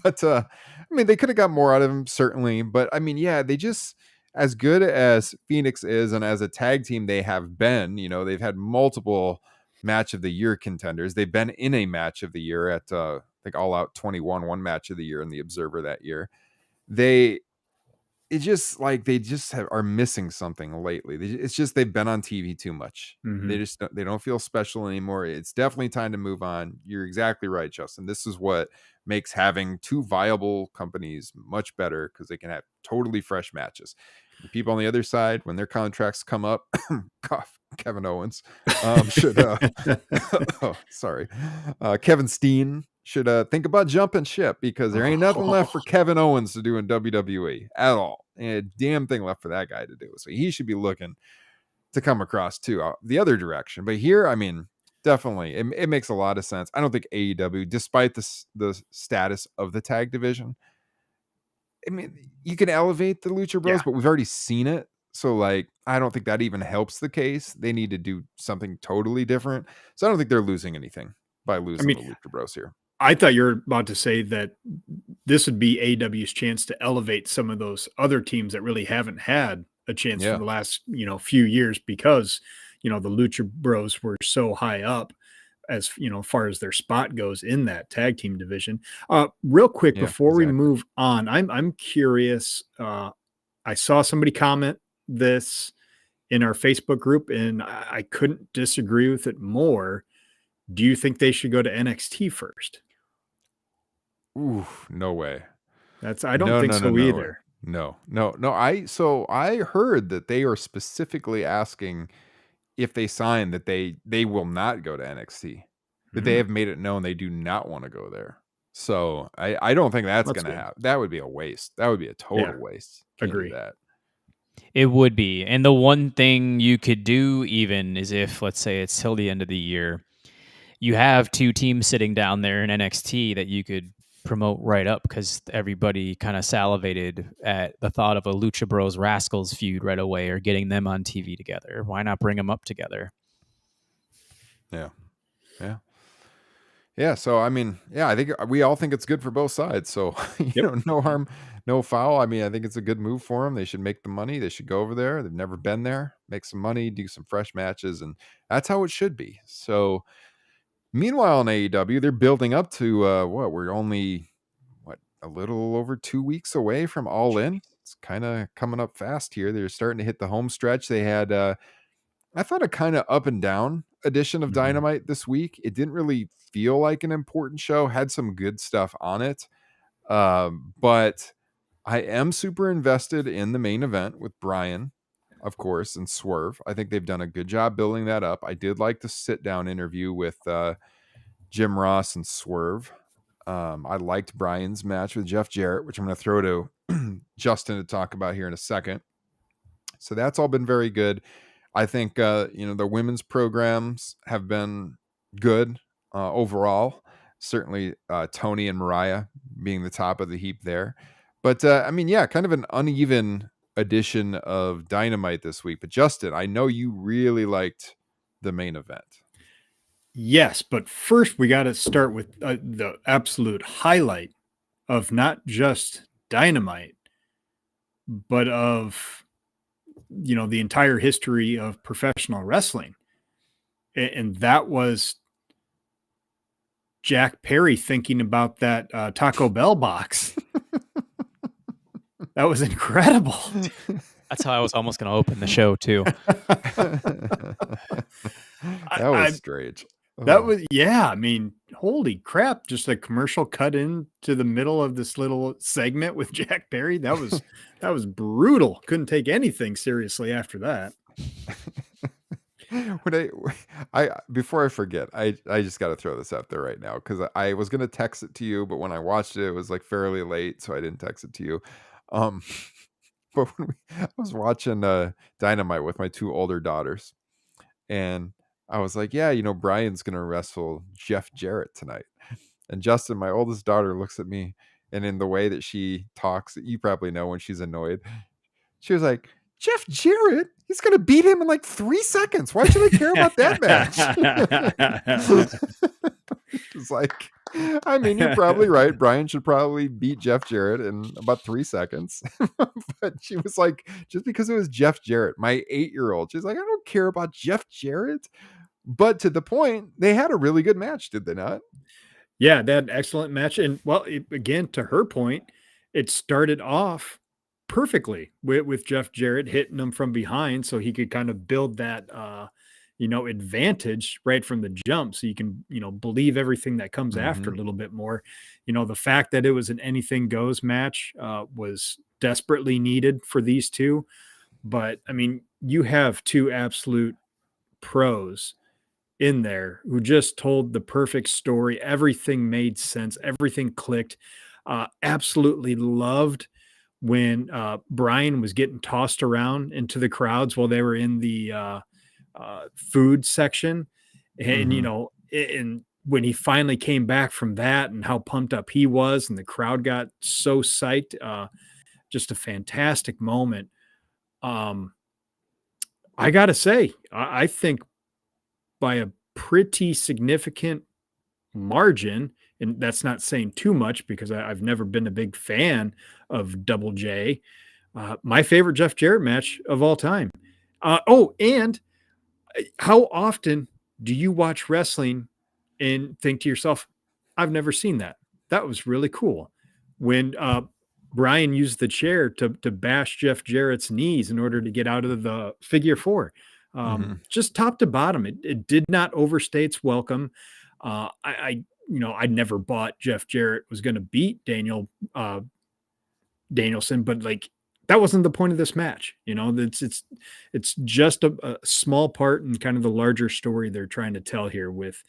But I mean, they could have got more out of him, certainly. But I mean, yeah, they just, as good as Phoenix is and as a tag team they have been, you know, they've had multiple match of the year contenders. They've been in a match of the year at I think All Out 21, one match of the year in the Observer that year. It just like they just are missing something lately. It's just they've been on TV too much. Mm-hmm. They don't feel special anymore. It's definitely time to move on. You're exactly right, Justin. This is what makes having two viable companies much better, because they can have totally fresh matches. The people on the other side, when their contracts come up, cough, Kevin Owens should oh, sorry, Kevin Steen should think about jumping ship, because there ain't nothing left for Kevin Owens to do in WWE at all. And a damn thing left for that guy to do. So he should be looking to come across too the other direction. But here, I mean, definitely it makes a lot of sense. I don't think AEW, despite the status of the tag division, I mean, you can elevate the Lucha Bros, but we've already seen it. So like, I don't think that even helps the case. They need to do something totally different. So I don't think they're losing anything by losing the Lucha Bros here. I thought you were about to say that this would be AEW's chance to elevate some of those other teams that really haven't had a chance for the last, few years, because, the Lucha Bros were so high up as, far as their spot goes in that tag team division. Real quick, before we move on, I'm curious. I saw somebody comment this in our Facebook group, and I couldn't disagree with it more. Do you think they should go to NXT first? Ooh, no way. I don't think so either. No. I heard that they are specifically asking if they sign that they will not go to NXT. That they have made it known they do not want to go there. So I don't think that's going to happen. That would be a waste. That would be a total waste. Agree. That. It would be. And the one thing you could do even is if, let's say it's till the end of the year, you have two teams sitting down there in NXT that you could promote right up, because everybody kind of salivated at the thought of a Lucha Bros Rascals feud right away, or getting them on TV together. Why not bring them up together? Yeah. So, I mean, I think we all think it's good for both sides. So, no harm, no foul. I mean, I think it's a good move for them. They should make the money. They should go over there. They've never been there, make some money, do some fresh matches. And that's how it should be. So, meanwhile, in AEW, they're building up to we're only a little over 2 weeks away from All In. It's kind of coming up fast here. They're starting to hit the home stretch. They had I thought a kind of up and down edition of Dynamite this week. It didn't really feel like an important show. Had some good stuff on it, but I am super invested in the main event with Bryan, of course, and Swerve. I think they've done a good job building that up. I did like the sit-down interview with Jim Ross and Swerve. I liked Bryan's match with Jeff Jarrett, which I'm going to throw to Justin to talk about here in a second. So that's all been very good. I think, the women's programs have been good overall. Certainly Tony and Mariah being the top of the heap there. But, kind of an uneven edition of Dynamite this week. But Justin, I know you really liked the main event. Yes, but first we got to start with the absolute highlight of not just Dynamite, but of, the entire history of professional wrestling. And that was Jack Perry thinking about that Taco Bell box. That was incredible. That's how I was almost going to open the show too. That was strange. That was, I mean, holy crap. Just a commercial cut into the middle of this little segment with Jack Perry. That was brutal. Couldn't take anything seriously after that. when I before I forget, I just got to throw this out there right now because I was gonna text it to you, but when I watched it, it was like fairly late, so I didn't text it to you. Um, but I was watching Dynamite with my two older daughters, and I was like, yeah, Brian's gonna wrestle Jeff Jarrett tonight. And Justin, my oldest daughter, looks at me, and in the way that she talks, you probably know when she's annoyed, she was like, Jeff Jarrett, he's going to beat him in like 3 seconds. Why should I care about that match? It's like, I mean, you're probably right. Brian should probably beat Jeff Jarrett in about 3 seconds. But she was like, just because it was Jeff Jarrett, my 8-year-old, she's like, I don't care about Jeff Jarrett. But to the point, they had a really good match, did they not? Yeah, that excellent match. And well, again, to her point, it started off perfectly with Jeff Jarrett hitting him from behind so he could kind of build that advantage right from the jump. So you can, believe everything that comes after a little bit more. The fact that it was an anything goes match was desperately needed for these two. But I mean, you have two absolute pros in there who just told the perfect story. Everything made sense. Everything clicked. Absolutely loved when Brian was getting tossed around into the crowds while they were in the food section. And, and when he finally came back from that and how pumped up he was and the crowd got so psyched, just a fantastic moment. I got to say, I think by a pretty significant margin, and that's not saying too much because I've never been a big fan of Double J. My favorite Jeff Jarrett match of all time. And how often do you watch wrestling and think to yourself, I've never seen that. That was really cool. When Brian used the chair to bash Jeff Jarrett's knees in order to get out of the figure four. Just top to bottom, it did not overstay its welcome. I never bought Jeff Jarrett was going to beat Danielson, but like that wasn't the point of this match. It's just a small part in kind of the larger story they're trying to tell here with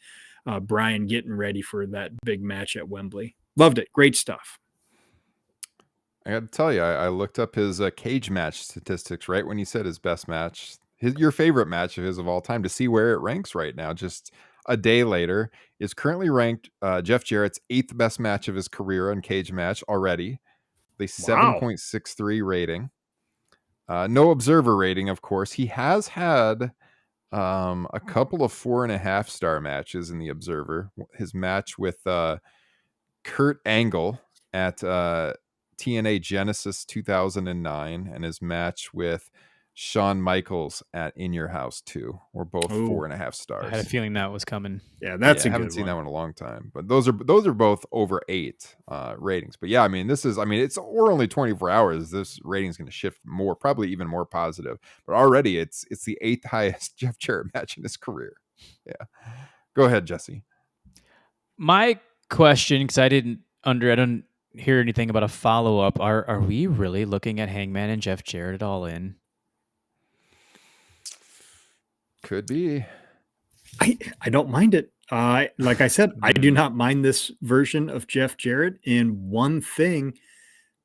Brian getting ready for that big match at Wembley. Loved it. Great stuff. I got to tell you, I looked up his cage match statistics right when you said his best match. Your favorite match of his of all time, to see where it ranks right now, just a day later, is currently ranked Jeff Jarrett's 8th best match of his career on cage match already. The 7.63 rating. No observer rating, of course. He has had a couple of 4.5 star matches in the observer. His match with Kurt Angle at TNA Genesis 2009 and his match with Shawn Michaels at In Your House 2 were both 4.5 stars. I had a feeling that was coming. Yeah, that's I haven't seen that one in a long time, but those are both over 8 ratings. But yeah, I mean, we're only 24 hours. This rating is going to shift more, probably even more positive. But already it's the 8th highest Jeff Jarrett match in his career. Yeah, go ahead, Jesse. My question, because I don't hear anything about a follow up. Are we really looking at Hangman and Jeff Jarrett at All In? Could be. I don't mind it. Like I said, I do not mind this version of Jeff Jarrett. And one thing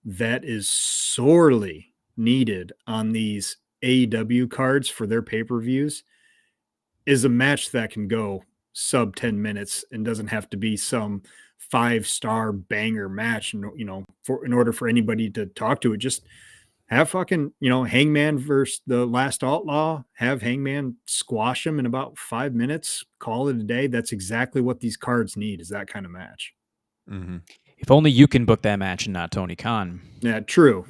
that is sorely needed on these AEW cards for their pay-per-views is a match that can go sub 10 minutes and doesn't have to be some 5-star banger match. And, in order for anybody to talk to it, just have fucking, Hangman versus the Last Outlaw, have Hangman squash him in about 5 minutes, call it a day. That's exactly what these cards need, is that kind of match. Mm-hmm. If only you can book that match and not Tony Khan. Yeah, true.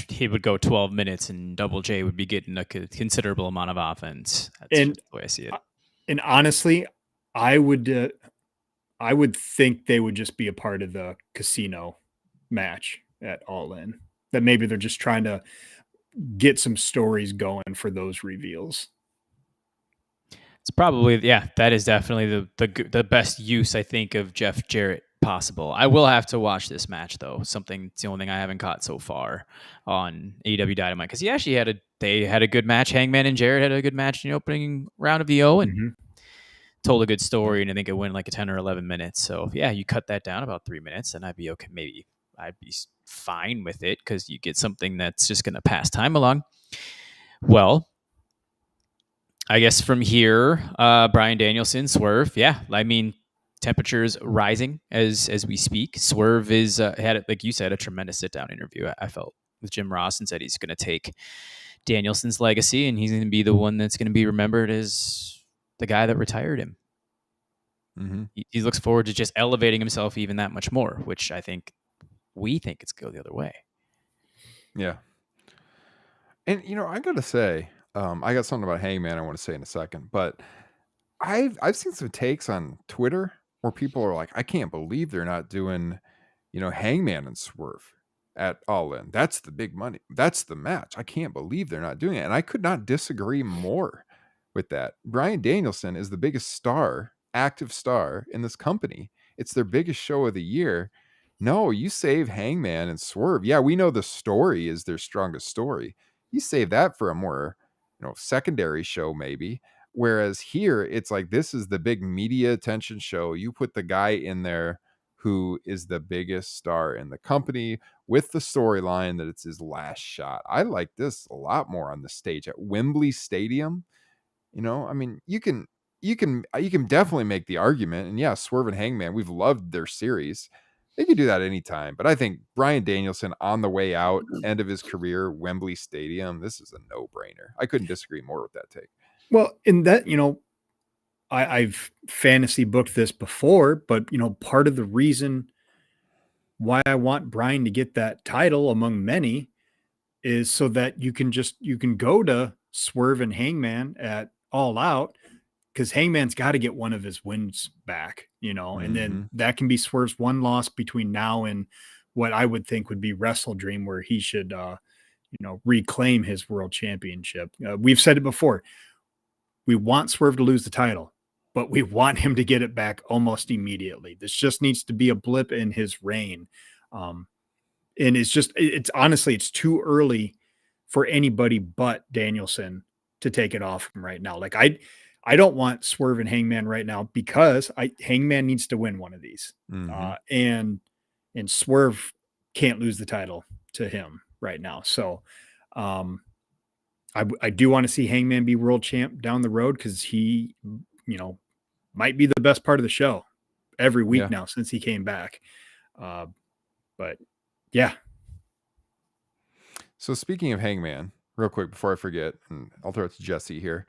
He would go 12 minutes and Double J would be getting a considerable amount of offense. That's the way I see it. And honestly, I would think they would just be a part of the casino match at All In, that maybe they're just trying to get some stories going for those reveals. It's probably, that is definitely the best use, I think, of Jeff Jarrett possible. I will have to watch this match though. It's the only thing I haven't caught so far on AEW Dynamite, because he actually they had a good match. Hangman and Jarrett had a good match in the opening round of the O, and told a good story, and I think it went like a 10 or 11 minutes. So yeah, you cut that down about 3 minutes, and I'd be okay. Maybe I'd be fine with it, because you get something that's just going to pass time along. Well, I guess from here, Bryan Danielson, Swerve. Yeah, I mean, temperatures rising as we speak. Swerve is had, like you said, a tremendous sit-down interview, I felt, with Jim Ross, and said he's going to take Danielson's legacy, and he's going to be the one that's going to be remembered as the guy that retired him. Mm-hmm. He looks forward to just elevating himself even that much more, which we think it's go the other way. Yeah. And, I got to say, I got something about Hangman I want to say in a second, but I've seen some takes on Twitter where people are like, I can't believe they're not doing, Hangman and Swerve at All In. That's the big money. That's the match. I can't believe they're not doing it. And I could not disagree more with that. Bryan Danielson is the biggest active star in this company. It's their biggest show of the year. No, you save Hangman and Swerve. Yeah, we know the story is their strongest story. You save that for a more, secondary show maybe. Whereas here, it's like, this is the big media attention show. You put the guy in there who is the biggest star in the company with the storyline that it's his last shot. I like this a lot more on the stage at Wembley Stadium. I mean, you can definitely make the argument. And yeah, Swerve and Hangman, we've loved their series. They could do that anytime. But I think Bryan Danielson on the way out, end of his career, Wembley Stadium, this is a no-brainer. I couldn't disagree more with that take. Well, in that, I've fantasy booked this before, but, part of the reason why I want Bryan to get that title among many is so that you can go to Swerve and Hangman at All Out, because Hangman's got to get one of his wins back, and then that can be Swerve's one loss between now and what I would think would be Wrestle Dream, where he should, reclaim his world championship. We've said it before. We want Swerve to lose the title, but we want him to get it back almost immediately. This just needs to be a blip in his reign. And it's honestly, it's too early for anybody but Danielson to take it off him right now. Like I don't want Swerve and Hangman right now, because Hangman needs to win one of these. And Swerve can't lose the title to him right now. So I do want to see Hangman be world champ down the road, because he, might be the best part of the show every week now since he came back. But yeah. So speaking of Hangman, real quick before I forget, and I'll throw it to Jesse here.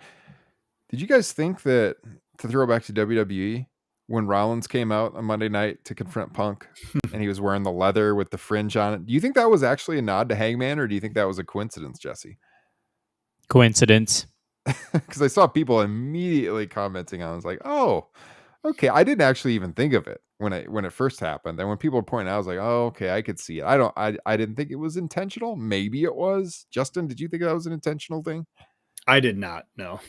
Did you guys think that, to throw back to WWE, when Rollins came out on Monday night to confront Punk and he was wearing the leather with the fringe on it, do you think that was actually a nod to Hangman, or do you think that was a coincidence, Jesse? Coincidence. Because I saw people immediately commenting on it. I was like, oh, okay. I didn't actually even think of it when it first happened. And when people were pointing out, I was like, oh, okay, I could see it. I didn't think it was intentional. Maybe it was. Justin, did you think that was an intentional thing? I did not. No.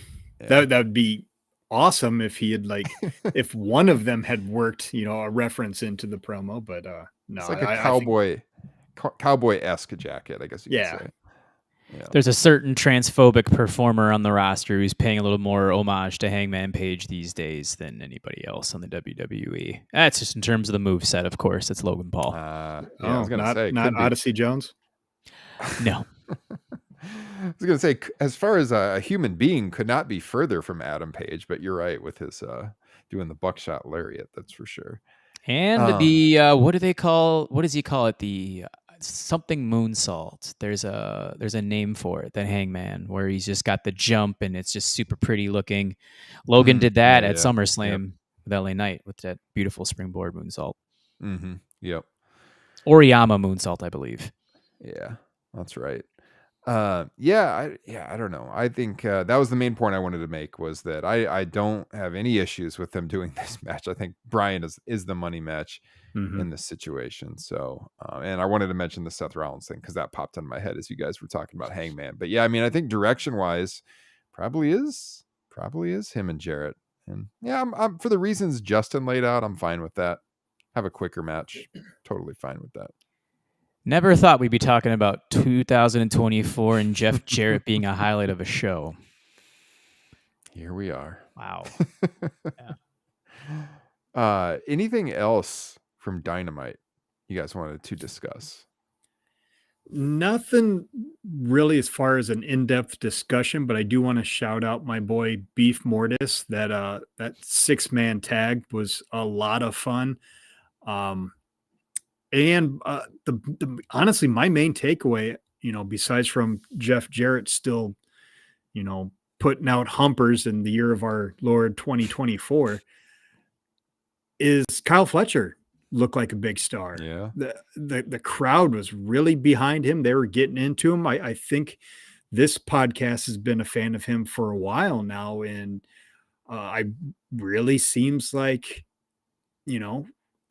Yeah. That would be awesome if he had, like, if one of them had worked, a reference into the promo, but no. It's like a cowboy-esque jacket, I guess you could say. Yeah. There's a certain transphobic performer on the roster who's paying a little more homage to Hangman Page these days than anybody else on the WWE. That's just in terms of the moveset, of course. It's Logan Paul. I was going to say. Not Odyssey Jones? No. I was going to say, as far as a human being, could not be further from Adam Page, but you're right with his doing the buckshot lariat, that's for sure. And the, what does he call it? The something moonsault. There's a name for it, the Hangman, where he's just got the jump and it's just super pretty looking. Logan did that at SummerSlam with LA Knight with that beautiful springboard moonsault. Yep. Oriyama moonsault, I believe. Yeah, that's right. I don't know. I think that was the main point I wanted to make, was that I don't have any issues with them doing this match. I think Bryan is the money match in this situation. So, and I wanted to mention the Seth Rollins thing because that popped in my head as you guys were talking about Hangman. But yeah, I mean, I think direction wise, probably is him and Jarrett. And yeah, I'm for the reasons Justin laid out, I'm fine with that. have a quicker match. Totally fine with that. Never thought we'd be talking about 2024 and Jeff Jarrett being a highlight of a show. Here we are. Wow. Anything else from Dynamite you guys wanted to discuss? Nothing really as far as an in-depth discussion, but I do want to shout out my boy Beef Mortis. That 6-man tag was a lot of fun. And honestly, my main takeaway, besides from Jeff Jarrett still, putting out humpers in the year of our Lord 2024, is Kyle Fletcher looked like a big star. Yeah. The crowd was really behind him. They were getting into him. I think this podcast has been a fan of him for a while now, and I really seems like,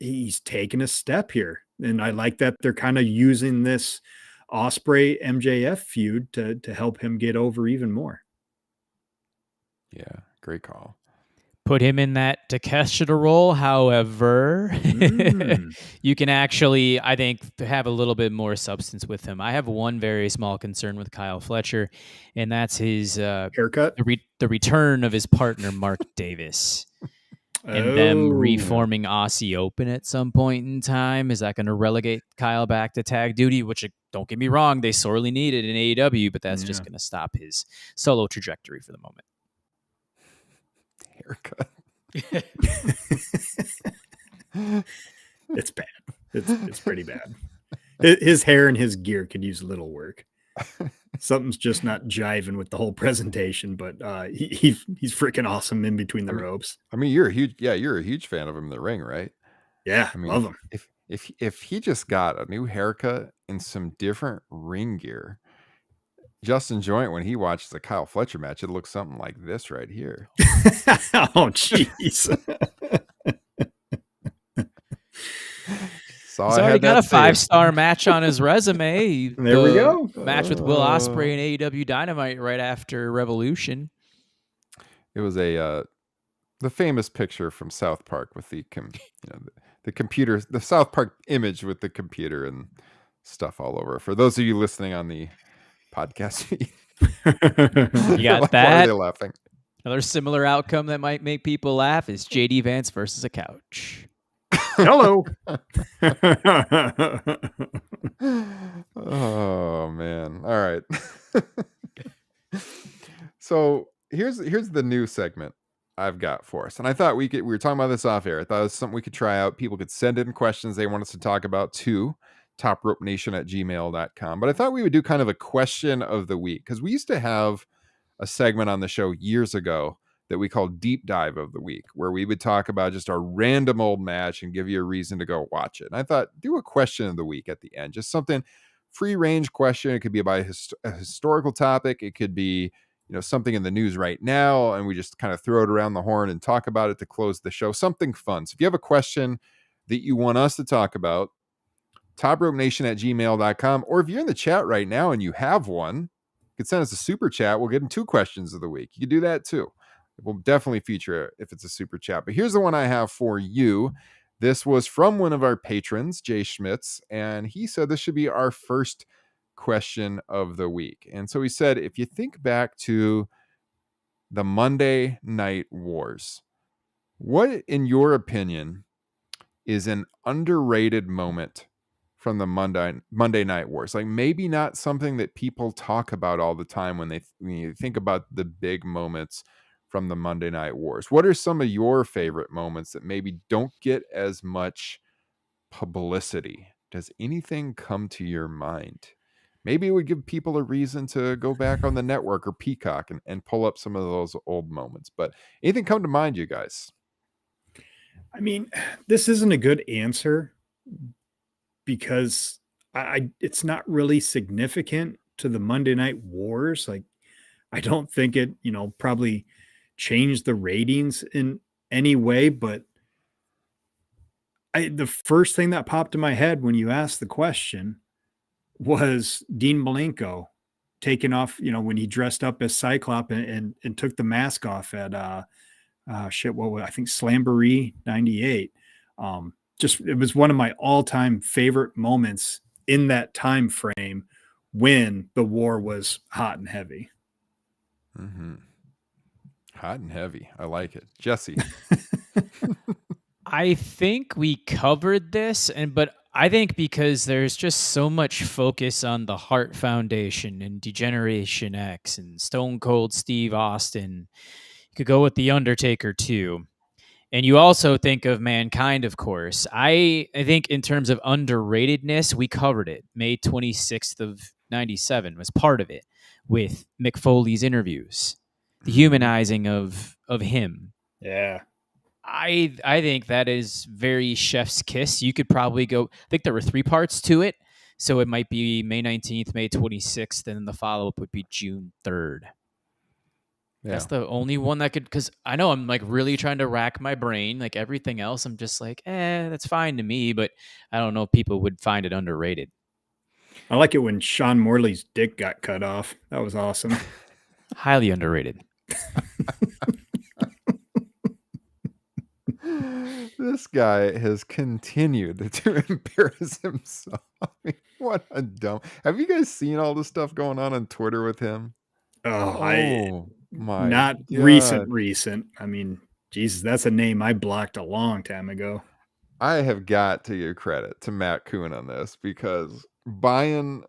he's taken a step here. And I like that they're kind of using this Ospreay MJF feud to help him get over even more. Yeah, great call. Put him in that Takeshita role. However, you can actually, I think, have a little bit more substance with him. I have one very small concern with Kyle Fletcher, and that's his haircut, the return of his partner Mark Davis. And them reforming Aussie Open at some point in time. Is that going to relegate Kyle back to tag duty? Which, don't get me wrong, they sorely need it in AEW, but that's just going to stop his solo trajectory for the moment. Haircut. It's bad. It's pretty bad. His hair and his gear could use a little work. Something's just not jiving with the whole presentation, but he's freaking awesome in between the ropes. I mean, you're a huge fan of him in the ring, right? Yeah, I mean, love him. If he just got a new haircut and some different ring gear, Justin Joint, when he watches a Kyle Fletcher match, it looks something like this right here. Oh, jeez. He's already got a 5-star match on his resume. There we go. Match with Will Ospreay and AEW Dynamite right after Revolution. It was the famous picture from South Park with the computer, the South Park image with the computer and stuff all over. For those of you listening on the podcast feed, you got that. Why are they laughing? Another similar outcome that might make people laugh is JD Vance versus a couch. Hello. Oh man. All right. So here's the new segment I've got for us. And I thought we were talking about this off air. I thought it was something we could try out. People could send in questions they want us to talk about to topropenation@gmail.com. But I thought we would do kind of a question of the week, because we used to have a segment on the show years ago that we called Deep Dive of the Week, where we would talk about just a random old match and give you a reason to go watch it. And I thought, do a question of the week at the end, just something free range question. It could be about a historical topic. It could be, something in the news right now, and we just kind of throw it around the horn and talk about it to close the show. Something fun. So if you have a question that you want us to talk about, topropenation@gmail.com, or if you're in the chat right now and you have one, you can send us a super chat. We'll get them 2 questions of the week. You can do that too. We'll definitely feature it if it's a super chat. But here's the one I have for you. This was from one of our patrons, Jay Schmitz, and he said this should be our first question of the week. And so he said, if you think back to the Monday Night Wars, what, in your opinion, is an underrated moment from the Monday Night Wars? Like, maybe not something that people talk about all the time when you think about the big moments from the Monday Night Wars. What are some of your favorite moments that maybe don't get as much publicity? Does anything come to your mind? Maybe it would give people a reason to go back on the network or Peacock and pull up some of those old moments. But anything come to mind, you guys? I mean, this isn't a good answer because it's not really significant to the Monday Night Wars. Like, I don't think it, probably changed the ratings in any way, but the first thing that popped in my head when you asked the question was Dean Malenko taking off, when he dressed up as Cyclops and took the mask off at I think Slamboree 98. it was one of my all-time favorite moments in that time frame when the war was hot and heavy. Mm-hmm. Hot and heavy. I like it. Jesse. I think we covered this, but I think because there's just so much focus on the Hart Foundation and Degeneration X and Stone Cold Steve Austin. You could go with The Undertaker too. And you also think of Mankind, of course. I think in terms of underratedness, we covered it. May 26th of 97 was part of it with Mick Foley's interviews, the humanizing of him. Yeah. I think that is very chef's kiss. You could probably go, I think there were 3 parts to it. So it might be May 19th, May 26th, and then the follow-up would be June 3rd. Yeah. That's the only one that could, because I know I'm like really trying to rack my brain. Like everything else, I'm just like, that's fine to me, but I don't know if people would find it underrated. I like it when Sean Morley's dick got cut off. That was awesome. Highly underrated. This guy has continued to embarrass himself. I mean, what a dumb. Have you guys seen all the stuff going on Twitter with him? My not God. recent. I mean, Jesus, that's a name I blocked a long time ago. I have got to give credit to Matt Kuhn on this, because buying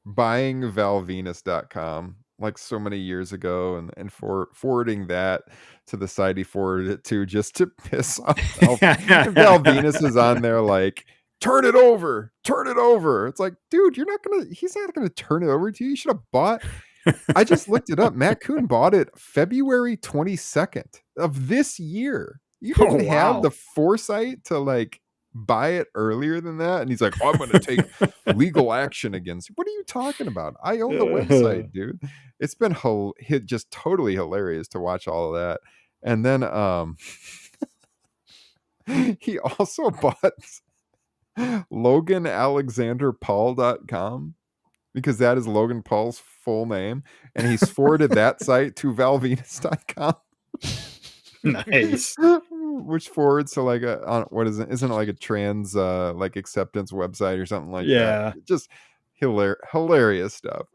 valvenus.com like so many years ago and forwarding that to the site he forwarded it to just to piss off Val Venus is on there like, turn it over. It's like, dude, he's not gonna turn it over to you. You should have bought. I just looked it up. Matt Kuhn bought it February 22nd of this year. You didn't have the foresight to like buy it earlier than that. And he's like, I'm going to take legal action against you. What are you talking about? I own the website, dude. It's been just totally hilarious to watch all of that. And then he also bought LoganAlexanderPaul.com, because that is Logan Paul's full name. And he's forwarded that site to valvenus.com. Nice. Which forwards to like isn't it like a trans like acceptance website or something like that? Just hilarious stuff.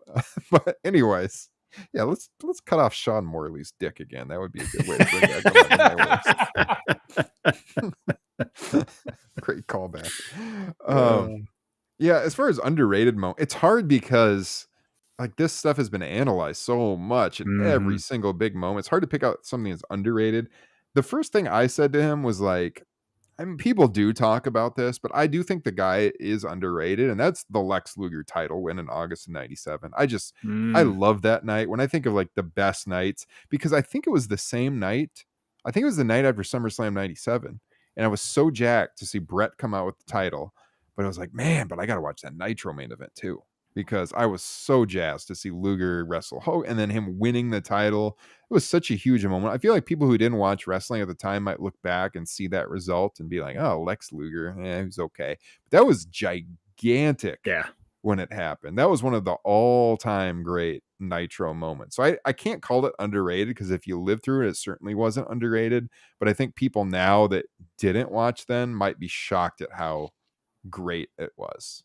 But anyways, yeah, let's cut off Sean Morley's dick again. That would be a good way to bring that to my list. Great callback. Yeah, as far as underrated it's hard because like this stuff has been analyzed so much in every single big moment. It's hard to pick out something that's underrated. The first thing I said to him was like, I mean, people do talk about this, but I do think the guy is underrated, and that's the Lex Luger title win in August of 97. I love that night. When I think of like the best nights, because I think it was the same night. I think it was the night after SummerSlam 97. And I was so jacked to see Brett come out with the title, but I was like, man, but I got to watch that Nitro main event too, because I was so jazzed to see Luger wrestle Hogan and then him winning the title. It was such a huge moment. I feel like people who didn't watch wrestling at the time might look back and see that result and be like, oh, Lex Luger, he was okay. But that was gigantic when it happened. That was one of the all-time great Nitro moments. So I can't call it underrated, because if you lived through it, it certainly wasn't underrated. But I think people now that didn't watch then might be shocked at how great it was.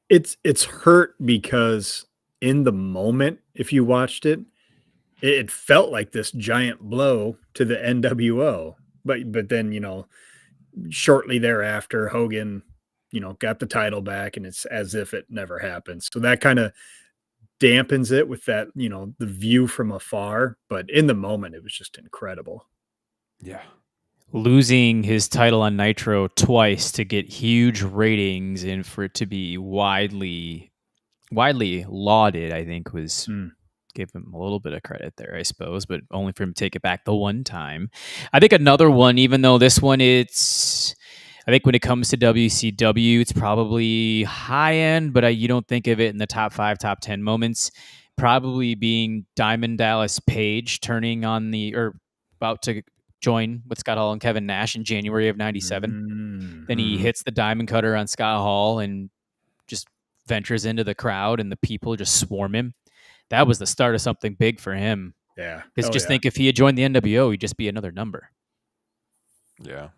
It's hurt because in the moment, if you watched it, it felt like this giant blow to the NWO. But then, you know, shortly thereafter, Hogan, you know, got the title back, and it's as if it never happened. So that kind of dampens it with that, you know, the view from afar. But in the moment, it was just incredible. Yeah. Losing his title on Nitro twice to get huge ratings and for it to be widely lauded, I think was give him a little bit of credit there, I suppose, but only for him to take it back the one time. I think another one, even though this one, I think when it comes to WCW, it's probably high end, but you don't think of it in the top 5, top 10 moments. Probably being Diamond Dallas Page turning on about to join with Scott Hall and Kevin Nash in January of 97. Then he hits the Diamond Cutter on Scott Hall and just ventures into the crowd, and the people just swarm him. That was the start of something big for him. Yeah. Because think if he had joined the NWO, he'd just be another number. Yeah.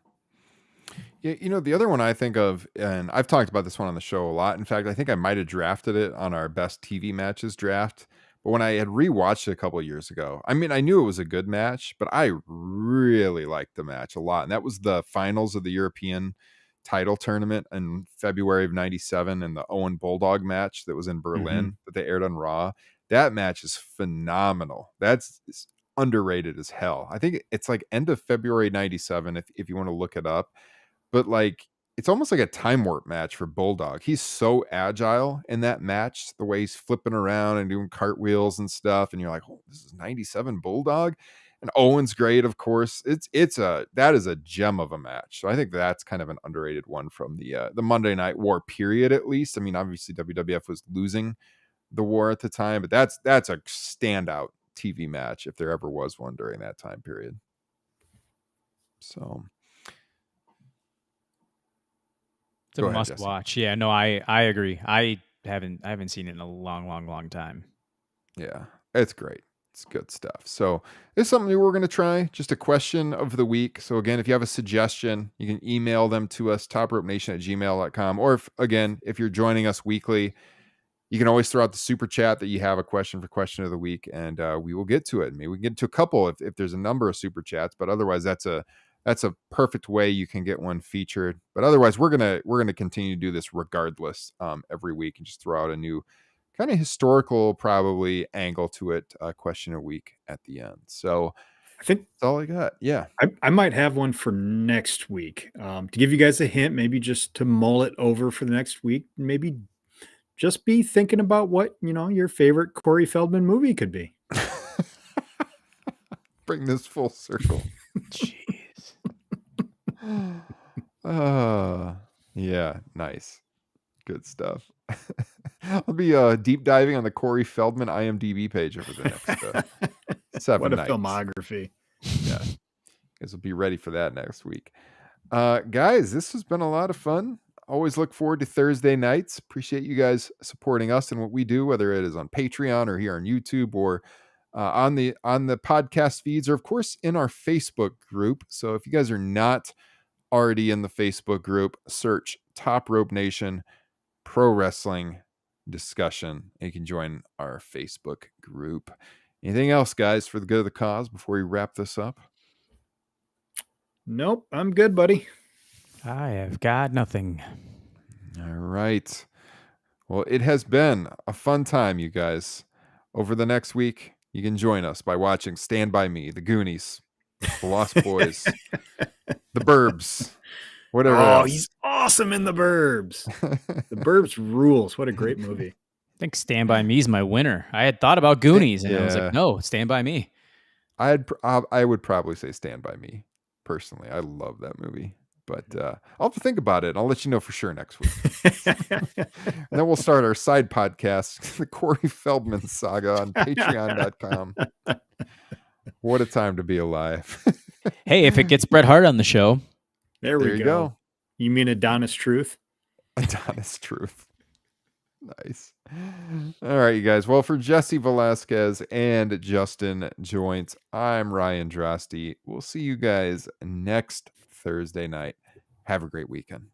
Yeah, the other one I think of, and I've talked about this one on the show a lot. In fact, I think I might have drafted it on our best TV matches draft. But when I had rewatched it a couple of years ago, I mean, I knew it was a good match, but I really liked the match a lot. And that was the finals of the European title tournament in February of '97, and the Owen Bulldog match that was in Berlin that they aired on Raw. That match is phenomenal. It's underrated as hell. I think it's like end of February '97 if you want to look it up. But like it's almost like a time warp match for Bulldog. He's so agile in that match, the way he's flipping around and doing cartwheels and stuff. And you're like, oh, this is '97 Bulldog. And Owen's great, of course. That is a gem of a match. So I think that's kind of an underrated one from the Monday Night War period, at least. I mean, obviously WWF was losing the war at the time, but that's a standout TV match if there ever was one during that time period. So it's a must watch. Yeah, no, I agree. I haven't seen it in a long time. Yeah, it's great. It's good stuff. So it's something we're going to try. Just a question of the week. So again, if you have a suggestion, you can email them to us, topropenation@gmail.com. Or if you're joining us weekly, you can always throw out the super chat that you have a question for question of the week, and we will get to it. Maybe we can get to a couple if there's a number of super chats, but otherwise that's a perfect way you can get one featured. But otherwise, we're gonna continue to do this regardless every week and just throw out a new kind of historical probably angle to it, question a week at the end. So I think that's all I got. Yeah. I might have one for next week. To give you guys a hint, maybe just to mull it over for the next week, maybe just be thinking about what, your favorite Corey Feldman movie could be. Bring this full circle. Jeez. Yeah, nice. Good stuff. I'll be deep diving on the Corey Feldman IMDb page over the next 7 What a nights. filmography. Yeah. You guys will be ready for that next week. Guys, this has been a lot of fun. Always look forward to Thursday nights. Appreciate you guys supporting us and what we do, whether it is on Patreon or here on YouTube or on the podcast feeds, or of course in our Facebook group. So if you guys are not already in the Facebook group, search Top Rope Nation Pro Wrestling Discussion, and you can join our Facebook group. Anything else, guys, for the good of the cause before we wrap this up? Nope, I'm good, buddy. I have got nothing. All right. Well, it has been a fun time, you guys. Over the next week, you can join us by watching Stand By Me, The Goonies, The Lost Boys, The Burbs, whatever else. He's awesome in The Burbs. The Burbs rules. What a great movie. I think Stand By Me is my winner. I had thought about Goonies, and I was like, no, Stand By Me. I would probably say Stand By Me, personally. I love that movie. But I'll have to think about it. I'll let you know for sure next week. And then we'll start our side podcast, the Corey Feldman saga, on patreon.com. What a time to be alive. Hey, if it gets Bret Hart on the show. There we go. You mean Adonis Truth? Adonis Truth. Nice. All right, you guys. Well, for Jesse Velasquez and Justin Joints, I'm Ryan Drosty. We'll see you guys next Thursday night. Have a great weekend.